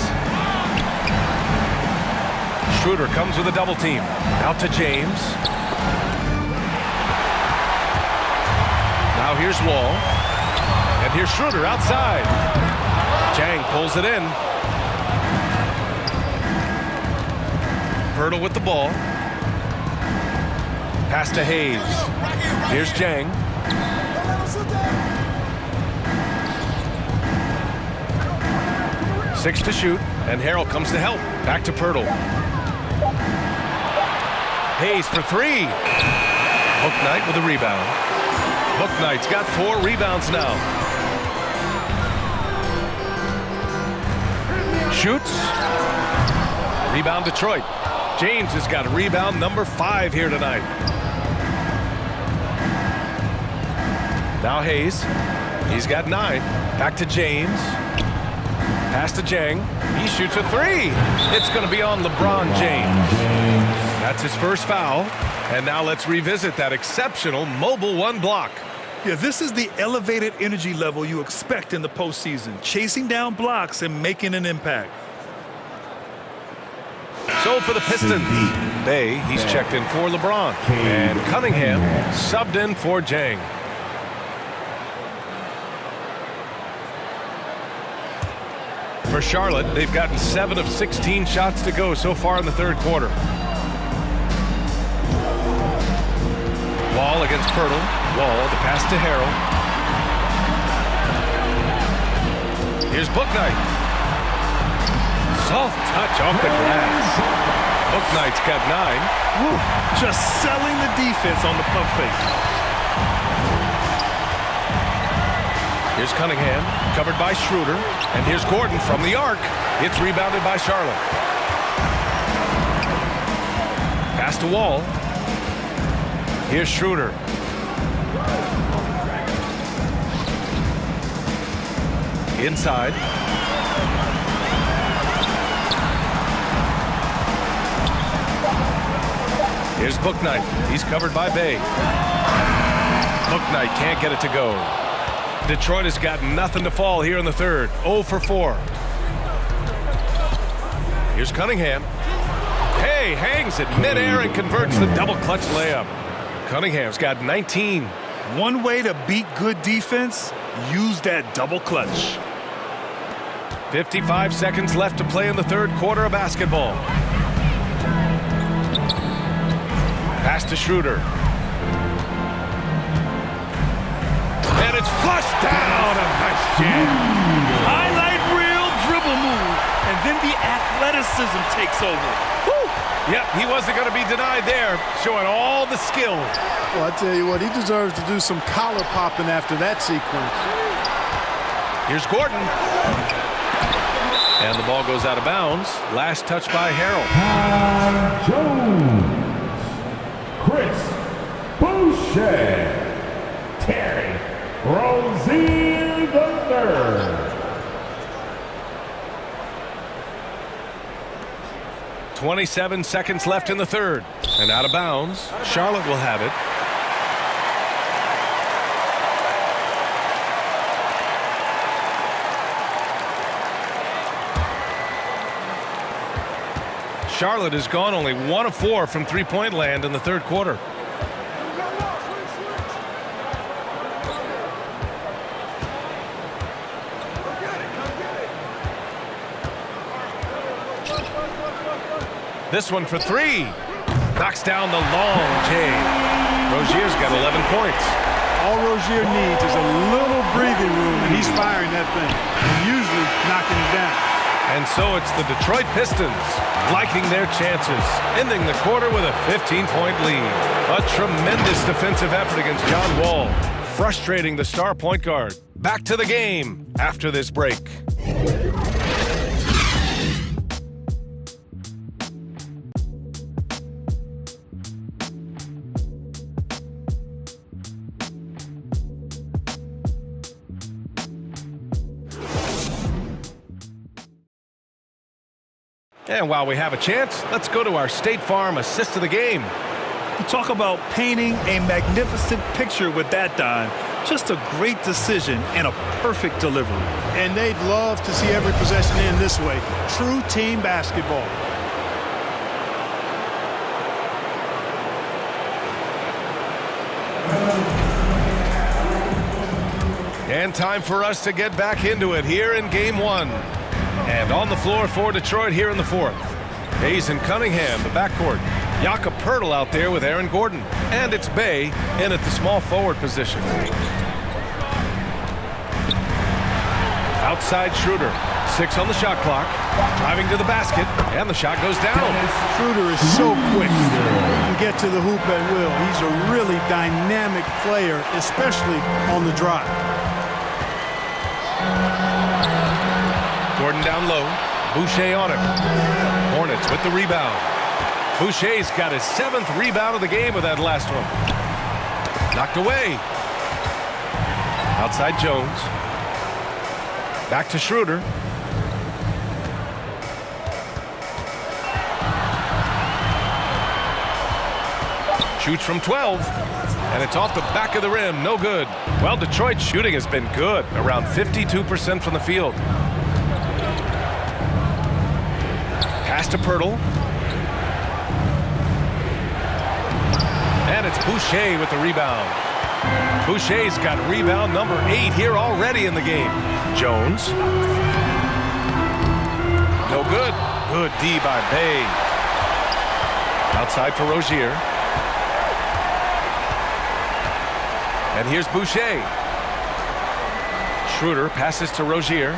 Schroeder comes with a double team. Out to James. Now here's Wall. And here's Schroeder outside. Jang pulls it in. Pirtle with the ball. Pass to Hayes. Here's Jang. Six to shoot, and Harrell comes to help. Back to Pirtle. Hayes for 3. Bouknight with a rebound. Bouknight's got 4 rebounds now. Shoots. Rebound Detroit. James has got rebound number 5 here tonight. Now Hayes. He's got 9. Back to James. Pass to Jang. He shoots a 3. It's going to be on LeBron James. That's his first foul. And now let's revisit that exceptional mobile 1 block. Yeah, this is the elevated energy level you expect in the postseason. Chasing down blocks and making an impact. So for the Pistons, he's checked in for LeBron. And Cunningham subbed in for Jang. For Charlotte, they've gotten 7 of 16 shots to go so far in the third quarter. Wall against Pirtle. Wall, the pass to Harrell. Here's Bouknight. Soft touch off the glass. Bouknight's got 9. Woo, just selling the defense on the pump fake. Here's Cunningham, covered by Schroeder. And here's Gordon from the arc. It's rebounded by Charlotte. Pass to Wall. Here's Schroeder. Inside. Here's Bouknight. He's covered by Bay. Bouknight can't get it to go. Detroit has got nothing to fall here in the third. 0 for 4. Here's Cunningham. Hey, hangs it midair and converts the double clutch layup. Cunningham's got 19. One way to beat good defense, use that double clutch. 55 seconds left to play in the third quarter of basketball. Pass to Schroeder. And it's flushed down. A nice jam. Highlight reel dribble move, and then the athleticism takes over. Woo! Yep, he wasn't going to be denied there, showing all the skill. Well, I tell you what, he deserves to do some collar popping after that sequence. Here's Gordon. And the ball goes out of bounds. Last touch by Harrell. Jones. Chris Boucher. Terry Rozier III. 27 seconds left in the third. And out of bounds. Charlotte will have it. Charlotte has gone only 1 of 4 from three-point land in the third quarter. This one for 3. Knocks down the long J. Rozier's got 11 points. All Rozier needs is a little breathing room, and he's firing that thing, and usually knocking it down. And so it's the Detroit Pistons liking their chances, ending the quarter with a 15-point lead. A tremendous defensive effort against John Wall, frustrating the star point guard. Back to the game after this break. And while we have a chance, let's go to our State Farm assist of the game. You talk about painting a magnificent picture with that dime. Just a great decision and a perfect delivery. And they'd love to see every possession end this way. True team basketball. And time for us to get back into it here in Game 1. And on the floor for Detroit here in the fourth. Hayes and Cunningham, the backcourt. Jakob Poeltl out there with Aaron Gordon. And it's Bay in at the small forward position. Outside Schroeder. 6 on the shot clock. Driving to the basket. And the shot goes down. Schroeder is so quick. He can get to the hoop at will. He's a really dynamic player, especially on the drive. Gordon down low. Boucher on him. Hornets with the rebound. Boucher's got his 7th rebound of the game with that last one. Knocked away. Outside Jones. Back to Schroeder. Shoots from 12. And it's off the back of the rim. No good. Well, Detroit's shooting has been good. Around 52% from the field. Pass to Poeltl. And it's Boucher with the rebound. Boucher's got rebound number 8 here already in the game. Jones. No good. Good D by Bay. Outside for Rozier. And here's Boucher. Schroeder passes to Rozier.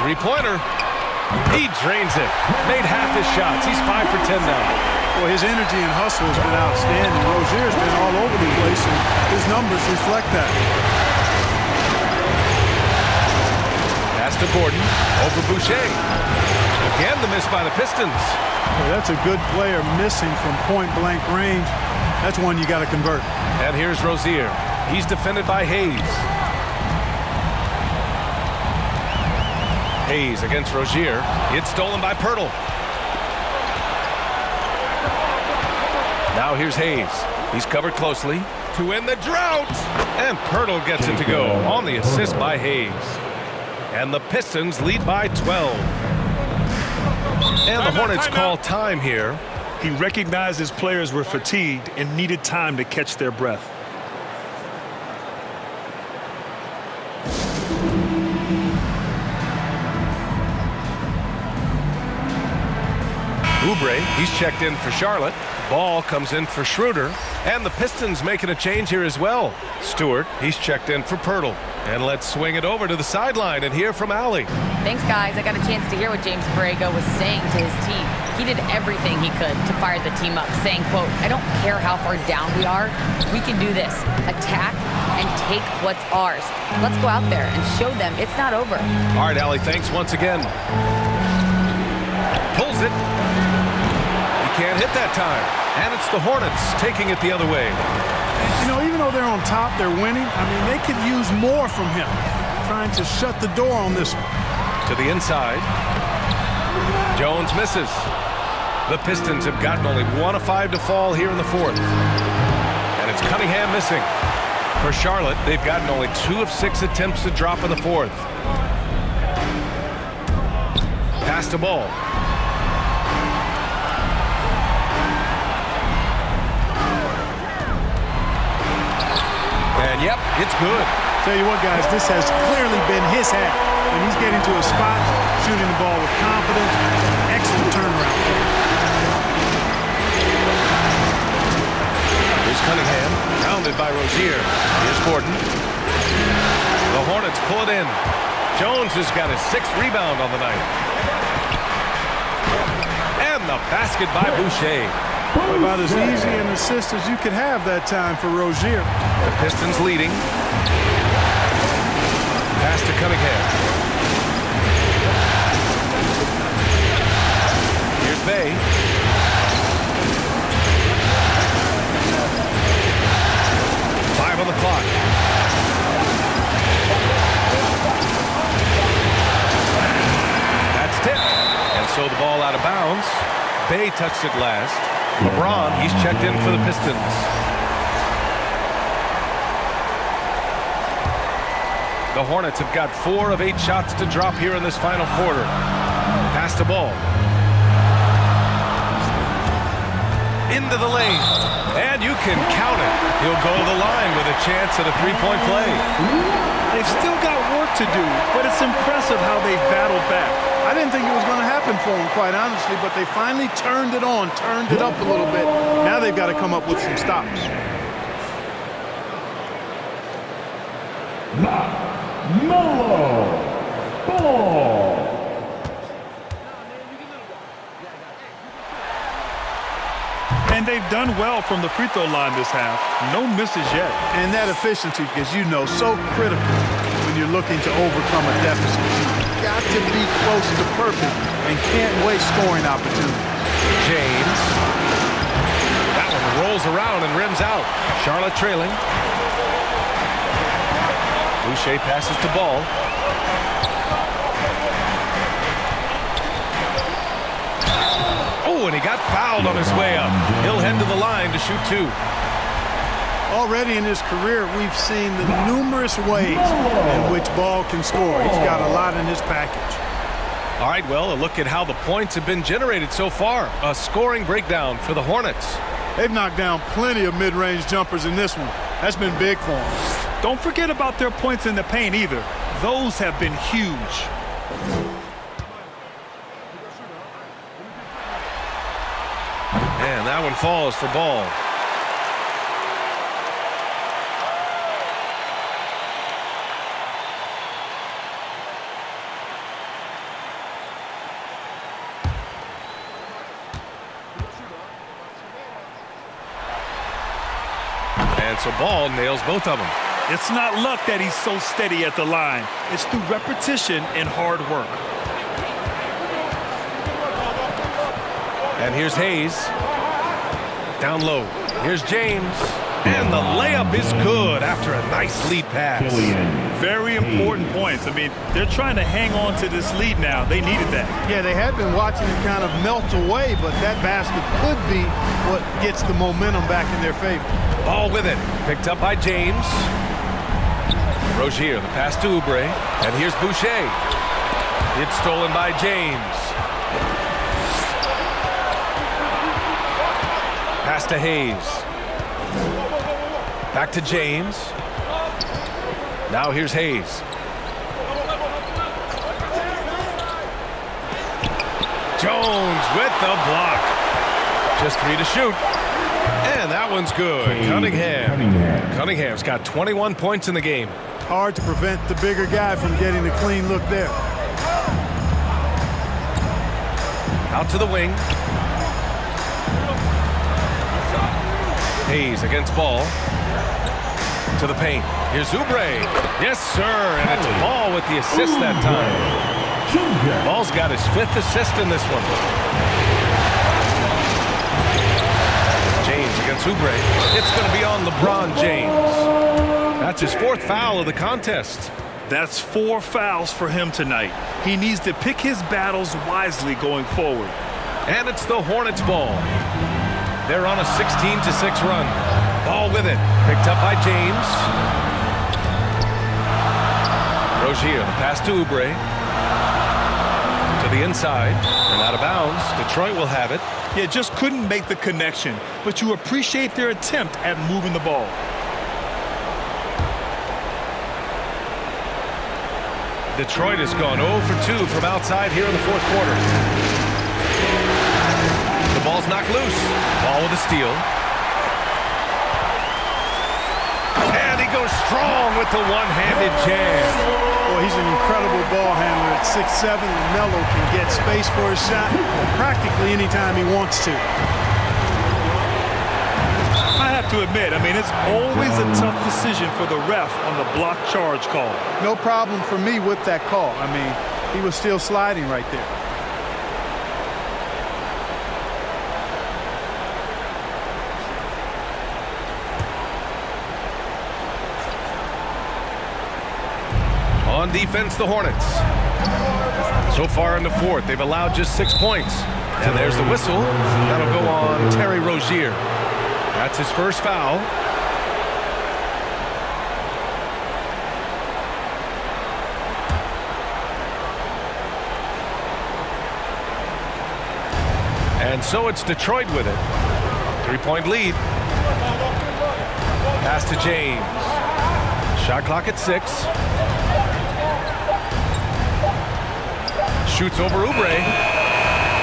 Three-pointer. He drains it. Made half his shots. He's 5 for 10 now. Well, his energy and hustle has been outstanding. Rozier's been all over the place, and his numbers reflect that. Pass to Gordon. Over Boucher. Again, the miss by the Pistons. Well, that's a good player missing from point-blank range. That's one you got to convert. And here's Rozier. He's defended by Hayes. Hayes against Rozier. It's stolen by Pirtle. Now here's Hayes. He's covered closely to win the drought. And Pirtle gets it to go on the assist by Hayes. And the Pistons lead by 12. And the Hornets call time here. He recognized his players were fatigued and needed time to catch their breath. Oubre, he's checked in for Charlotte. Ball comes in for Schroeder. And the Pistons making a change here as well. Stewart, he's checked in for Pirtle. And let's swing it over to the sideline and hear from Allie. Thanks, guys. I got a chance to hear what James Borrego was saying to his team. He did everything he could to fire the team up, saying, quote, "I don't care how far down we are. We can do this. Attack and take what's ours. Let's go out there and show them it's not over." All right, Allie, thanks once again. Pulls it. Can't hit that time. And it's the Hornets taking it the other way. You know, even though they're on top, they're winning. I mean, they could use more from him. Trying to shut the door on this one. To the inside. Jones misses. The Pistons have gotten only 1 of 5 to fall here in the fourth. And it's Cunningham missing. For Charlotte, they've gotten only 2 of 6 attempts to drop in the fourth. Pass the ball. And yep, it's good. Tell you what, guys, this has clearly been his hat. And he's getting to a spot, shooting the ball with confidence. Excellent turnaround. Here's Cunningham, rounded by Rozier. Here's Gordon. The Hornets pull it in. Jones has got his 6th rebound on the night. And the basket by Boucher. About as easy an assist as you could have that time for Rozier. The Pistons leading. Pass to Cunningham. Here's Bay. Five on the clock. That's tipped. And so the ball out of bounds. Bay touched it last. LeBron, he's checked in for the Pistons. The Hornets have got 4 of 8 shots to drop here in this final quarter. Pass the ball. Into the lane. And you can count it. He'll go to the line with a chance at a 3-point play. They've still got work to do, but it's impressive how they've battled back. I didn't think it was going to happen for them, quite honestly, but they finally turned it on, turned it up a little bit. Now they've got to come up with some stops. Melo Ball. And they've done well from the free throw line this half. No misses yet. And that efficiency, as you know, so critical when you're looking to overcome a deficit. You've got to be close to perfect and can't waste scoring opportunities. James. That one rolls around and rims out. Charlotte trailing. Boucher passes to Ball. Oh, and he got fouled on his way up. He'll head to the line to shoot 2. Already in his career, we've seen the numerous ways in which Ball can score. He's got a lot in his package. All right, well, a look at how the points have been generated so far. A scoring breakdown for the Hornets. They've knocked down plenty of mid-range jumpers in this one. That's been big for them. Don't forget about their points in the paint either. Those have been huge. And that one falls for Ball. And so Ball nails both of them. It's not luck that he's so steady at the line. It's through repetition and hard work. And here's Hayes. Down low. Here's James. And the layup is good after a nice lead pass. Very important points. I mean, they're trying to hang on to this lead now. They needed that. Yeah, they had been watching it kind of melt away, but that basket could be what gets the momentum back in their favor. Ball with it. Picked up by James. Rozier, the pass to Oubre. And here's Boucher. It's stolen by James. Pass to Hayes. Back to James. Now here's Hayes. Jones with the block. Just 3 to shoot. And that one's good. Cunningham's got 21 points in the game. Hard to prevent the bigger guy from getting a clean look there. Out to the wing. Hayes against Ball. To the paint. Here's Oubre. Yes, sir. And it's Ball with the assist that time. Ball's got his 5th assist in this one. James against Oubre. It's going to be on LeBron James. That's his 4th foul of the contest. That's 4 fouls for him tonight. He needs to pick his battles wisely going forward. And it's the Hornets ball. They're on a 16-6 run. Ball with it. Picked up by James. Rozier, the pass to Oubre. To the inside. And out of bounds. Detroit will have it. Yeah, just couldn't make the connection. But you appreciate their attempt at moving the ball. Detroit has gone 0 for 2 from outside here in the 4th quarter. The ball's knocked loose. Ball with a steal. And he goes strong with the one-handed jam. Boy, he's an incredible ball handler at 6'7", and Melo can get space for his shot practically anytime he wants to. I have to admit, I mean, it's always a tough decision for the ref on the block charge call. No problem for me with that call. I mean, he was still sliding right there. On defense, the Hornets. So far in the 4th, they've allowed just 6 points. And there's the whistle. That'll go on Terry Rozier. That's his 1st foul. And so it's Detroit with it. 3-point lead. Pass to James. Shot clock at 6. Shoots over Oubre.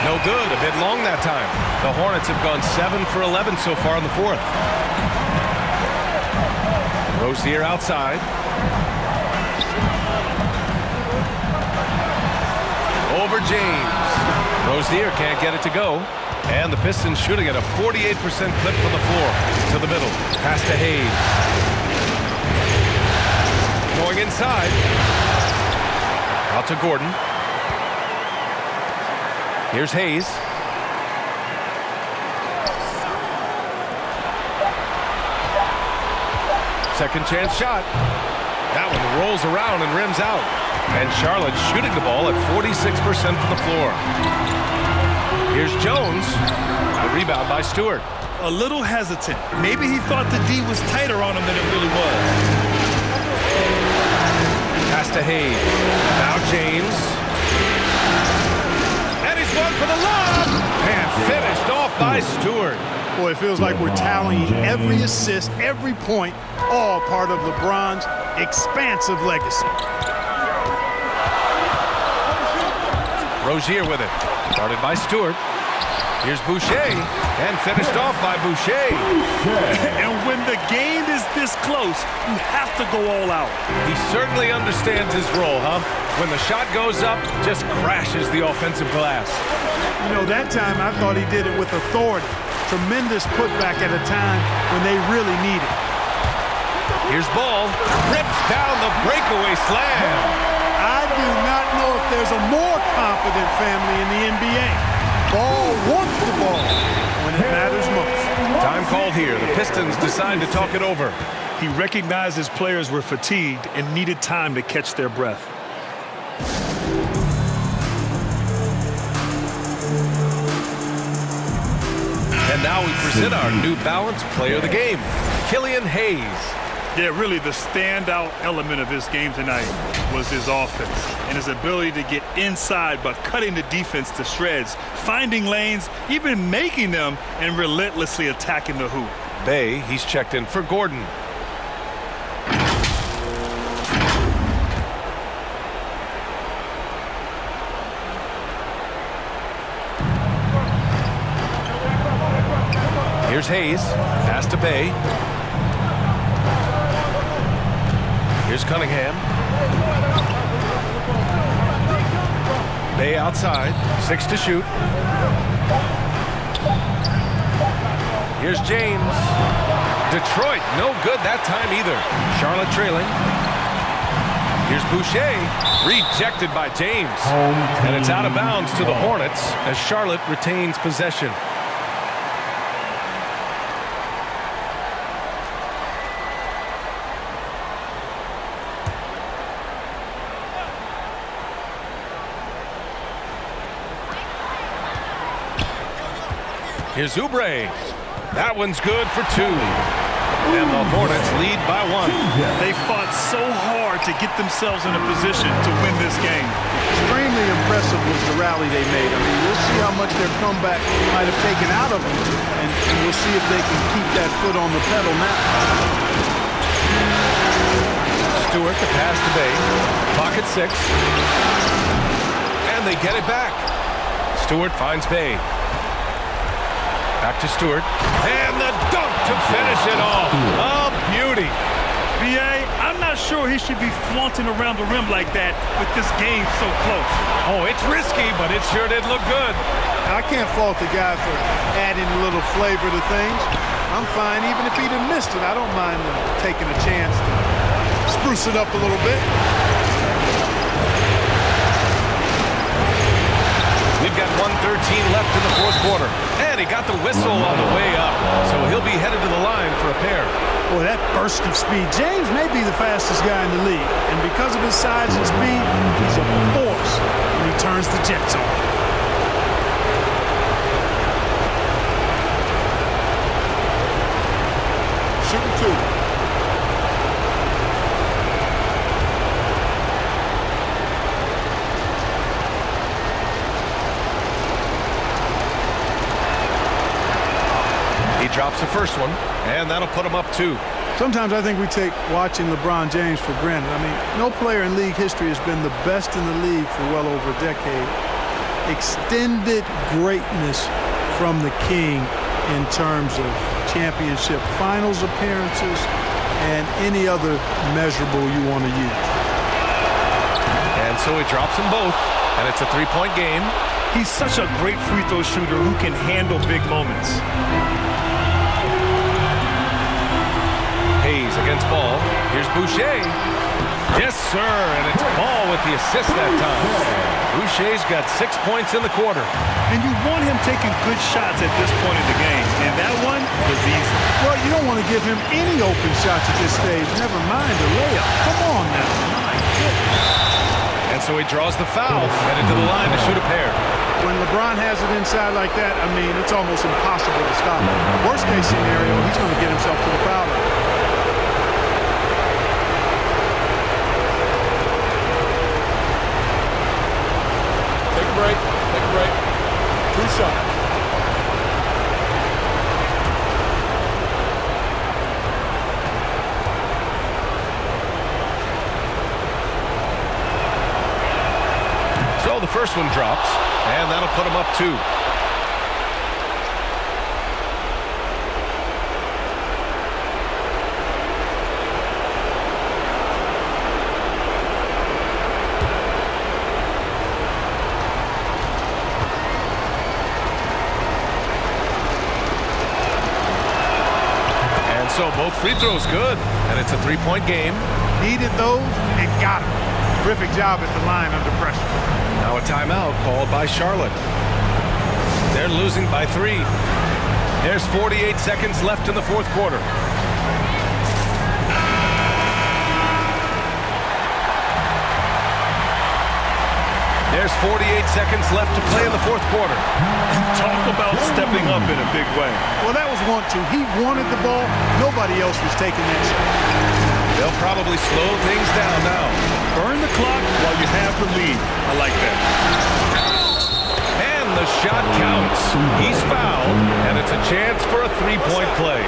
No good. A bit long that time. The Hornets have gone 7 for 11 so far in the 4th. Rozier outside. Over James. Rozier can't get it to go. And the Pistons shooting at a 48% clip from the floor. To the middle. Pass to Hayes. Going inside. Out to Gordon. Here's Hayes. Second chance shot. That one rolls around and rims out. And Charlotte shooting the ball at 46% from the floor. Here's Jones. The rebound by Stewart. A little hesitant. Maybe he thought the D was tighter on him than it really was. Pass to Hayes. Now James. One for the lob, and finished off by Stewart. Boy, it feels like we're tallying every assist, every point, all part of LeBron's expansive legacy. Rozier with it. Guarded by Stewart. Here's Boucher, and finished off by Boucher. And when the game is this close, you have to go all out. He certainly understands his role, huh? When the shot goes up, just crashes the offensive glass. You know, that time I thought he did it with authority. Tremendous putback at a time when they really need it. Here's Ball, rips down the breakaway slam. I do not know if there's a more confident family in the NBA. Ball wants the ball when it matters most. Time called here. The Pistons decide to talk it over. He recognized his players were fatigued and needed time to catch their breath. And now we present our New Balance Player of the Game, Killian Hayes. Yeah, really the standout element of his game tonight was his offense and his ability to get inside but cutting the defense to shreds, finding lanes, even making them, and relentlessly attacking the hoop. Bay, he's checked in for Gordon. Here's Hayes, pass to Bay. Here's Cunningham. Bay outside, 6 to shoot. Here's James. Detroit, no good that time either. Charlotte trailing. Here's Boucher, rejected by James. And it's out of bounds to the Hornets as Charlotte retains possession. Here's Oubre. That one's good for 2. And the Hornets lead by 1. They fought so hard to get themselves in a position to win this game. Extremely impressive was the rally they made. I mean, we'll see how much their comeback might have taken out of them, and we'll see if they can keep that foot on the pedal now. Stewart, the pass to Bay. Pocket 6. And they get it back. Stewart finds Bay. Back to Stewart. And the dunk to finish it off. A beauty. B.A., I'm not sure he should be flaunting around the rim like that with this game so close. Oh, it's risky, but it sure did look good. I can't fault the guy for adding a little flavor to things. I'm fine even if he'd have missed it. I don't mind taking a chance to spruce it up a little bit. We've got 1:13 left in the fourth quarter. And he got the whistle on the way up. So he'll be headed to the line for a pair. Boy, that burst of speed. James may be the fastest guy in the league. And because of his size and speed, he's a force when he turns the jets on. Shooting 2. Drops the first one, and that'll put him up 2. Sometimes I think we take watching LeBron James for granted. I mean, no player in league history has been the best in the league for well over a decade. Extended greatness from the king in terms of championship finals appearances and any other measurable you want to use. And so he drops them both, and it's a 3-point game. He's such a great free throw shooter who can handle big moments. Hayes against Ball. Here's Boucher. Yes, sir, and it's Ball with the assist that time. Boucher's got 6 points in the quarter. And you want him taking good shots at this point in the game, and that one was easy. Well, you don't want to give him any open shots at this stage, never mind a layup. Come on now. My goodness. And so he draws the foul, headed to the line to shoot a pair. When LeBron has it inside like that, I mean, it's almost impossible to stop him. Worst case scenario, he's going to get himself to the foul line. Take a break. Take a break. 2 shots. the first one drops, and that'll put them up 2. So both free throws good, and it's a 3-point game. Needed those and got them. Terrific job at the line under pressure. Now a timeout called by Charlotte. They're losing by 3. There's 48 seconds left in the fourth quarter. There's 48 seconds left to play in the fourth quarter. Talk about stepping up in a big way. Well, that was 1-2. He wanted the ball. Nobody else was taking that shot. They'll probably slow things down now. Burn the clock while you have the lead. I like that. And the shot counts. He's fouled, and it's a chance for a 3-point play.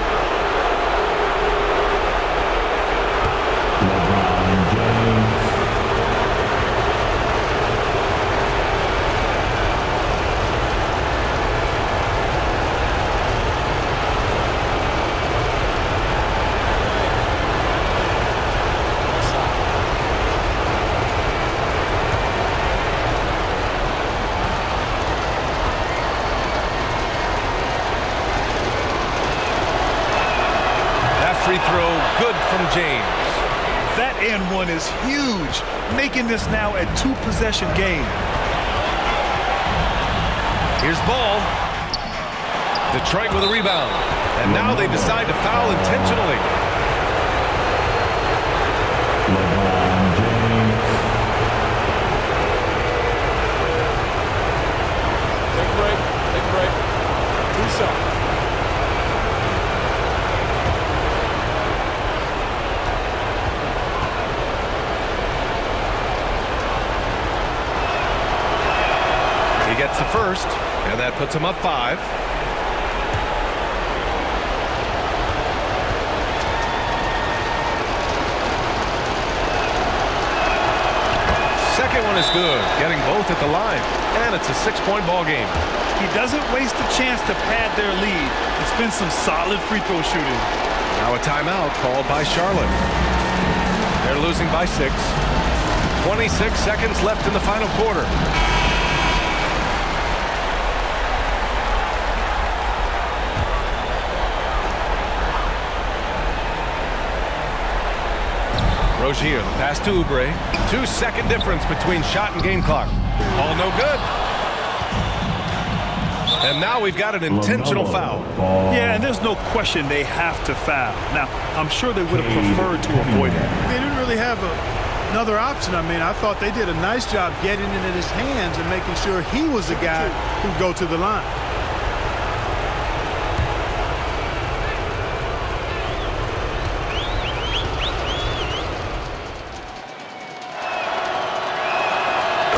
Free throw, good from James. That and one is huge, making this now a 2-possession game. Here's Ball. Detroit with a rebound. And now they decide to foul intentionally. Take a break. Take a break. 2 seconds. He gets the first, and that puts him up 5. Second one is good, getting both at the line, and it's a 6-point ball game. He doesn't waste a chance to pad their lead. It's been some solid free throw shooting. Now a timeout called by Charlotte. They're losing by 6. 26 seconds left in the final quarter. Rozier, the pass to Oubre. 2-second difference between shot and game clock. All no good. And now we've got an intentional foul. Yeah, and there's no question they have to foul. Now, I'm sure they would have preferred to avoid it. They didn't really have another option. I mean, I thought they did a nice job getting it in his hands and making sure he was the guy who'd go to the line.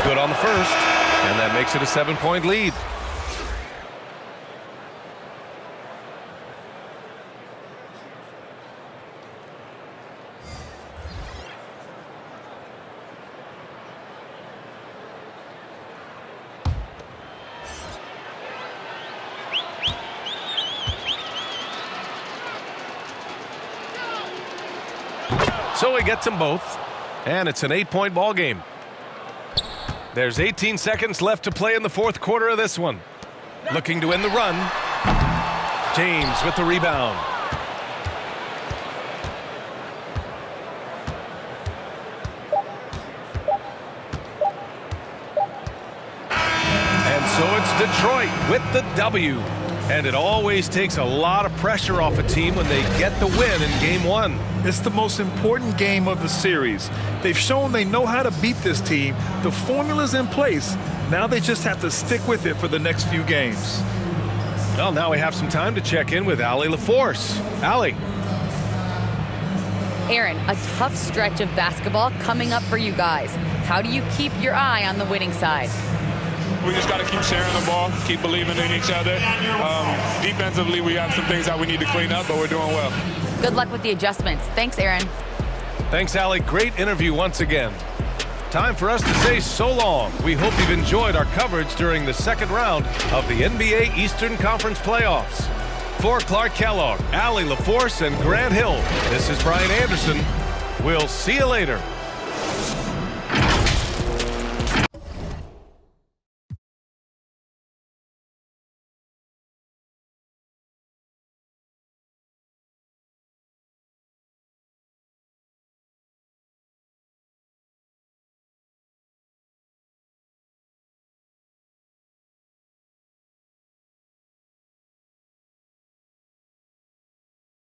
Good on the first, and that makes it a 7-point lead. So he gets them both, and it's an 8-point ball game. There's 18 seconds left to play in the fourth quarter of this one. Looking to end the run. James with the rebound. And so it's Detroit with the W. And it always takes a lot of pressure off a team when they get the win in Game 1. It's the most important game of the series. They've shown they know how to beat this team. The formula's in place. Now they just have to stick with it for the next few games. Well, now we have some time to check in with Allie LaForce. Allie. Aaron, a tough stretch of basketball coming up for you guys. How do you keep your eye on the winning side? We just got to keep sharing the ball, keep believing in each other. Defensively, we have some things that we need to clean up, but we're doing well. Good luck with the adjustments. Thanks, Aaron. Thanks, Allie. Great interview once again. time for us to say so long. We hope you've enjoyed our coverage during the second round of the NBA Eastern Conference Playoffs. For Clark Kellogg, Allie LaForce, and Grant Hill, this is Brian Anderson. We'll see you later.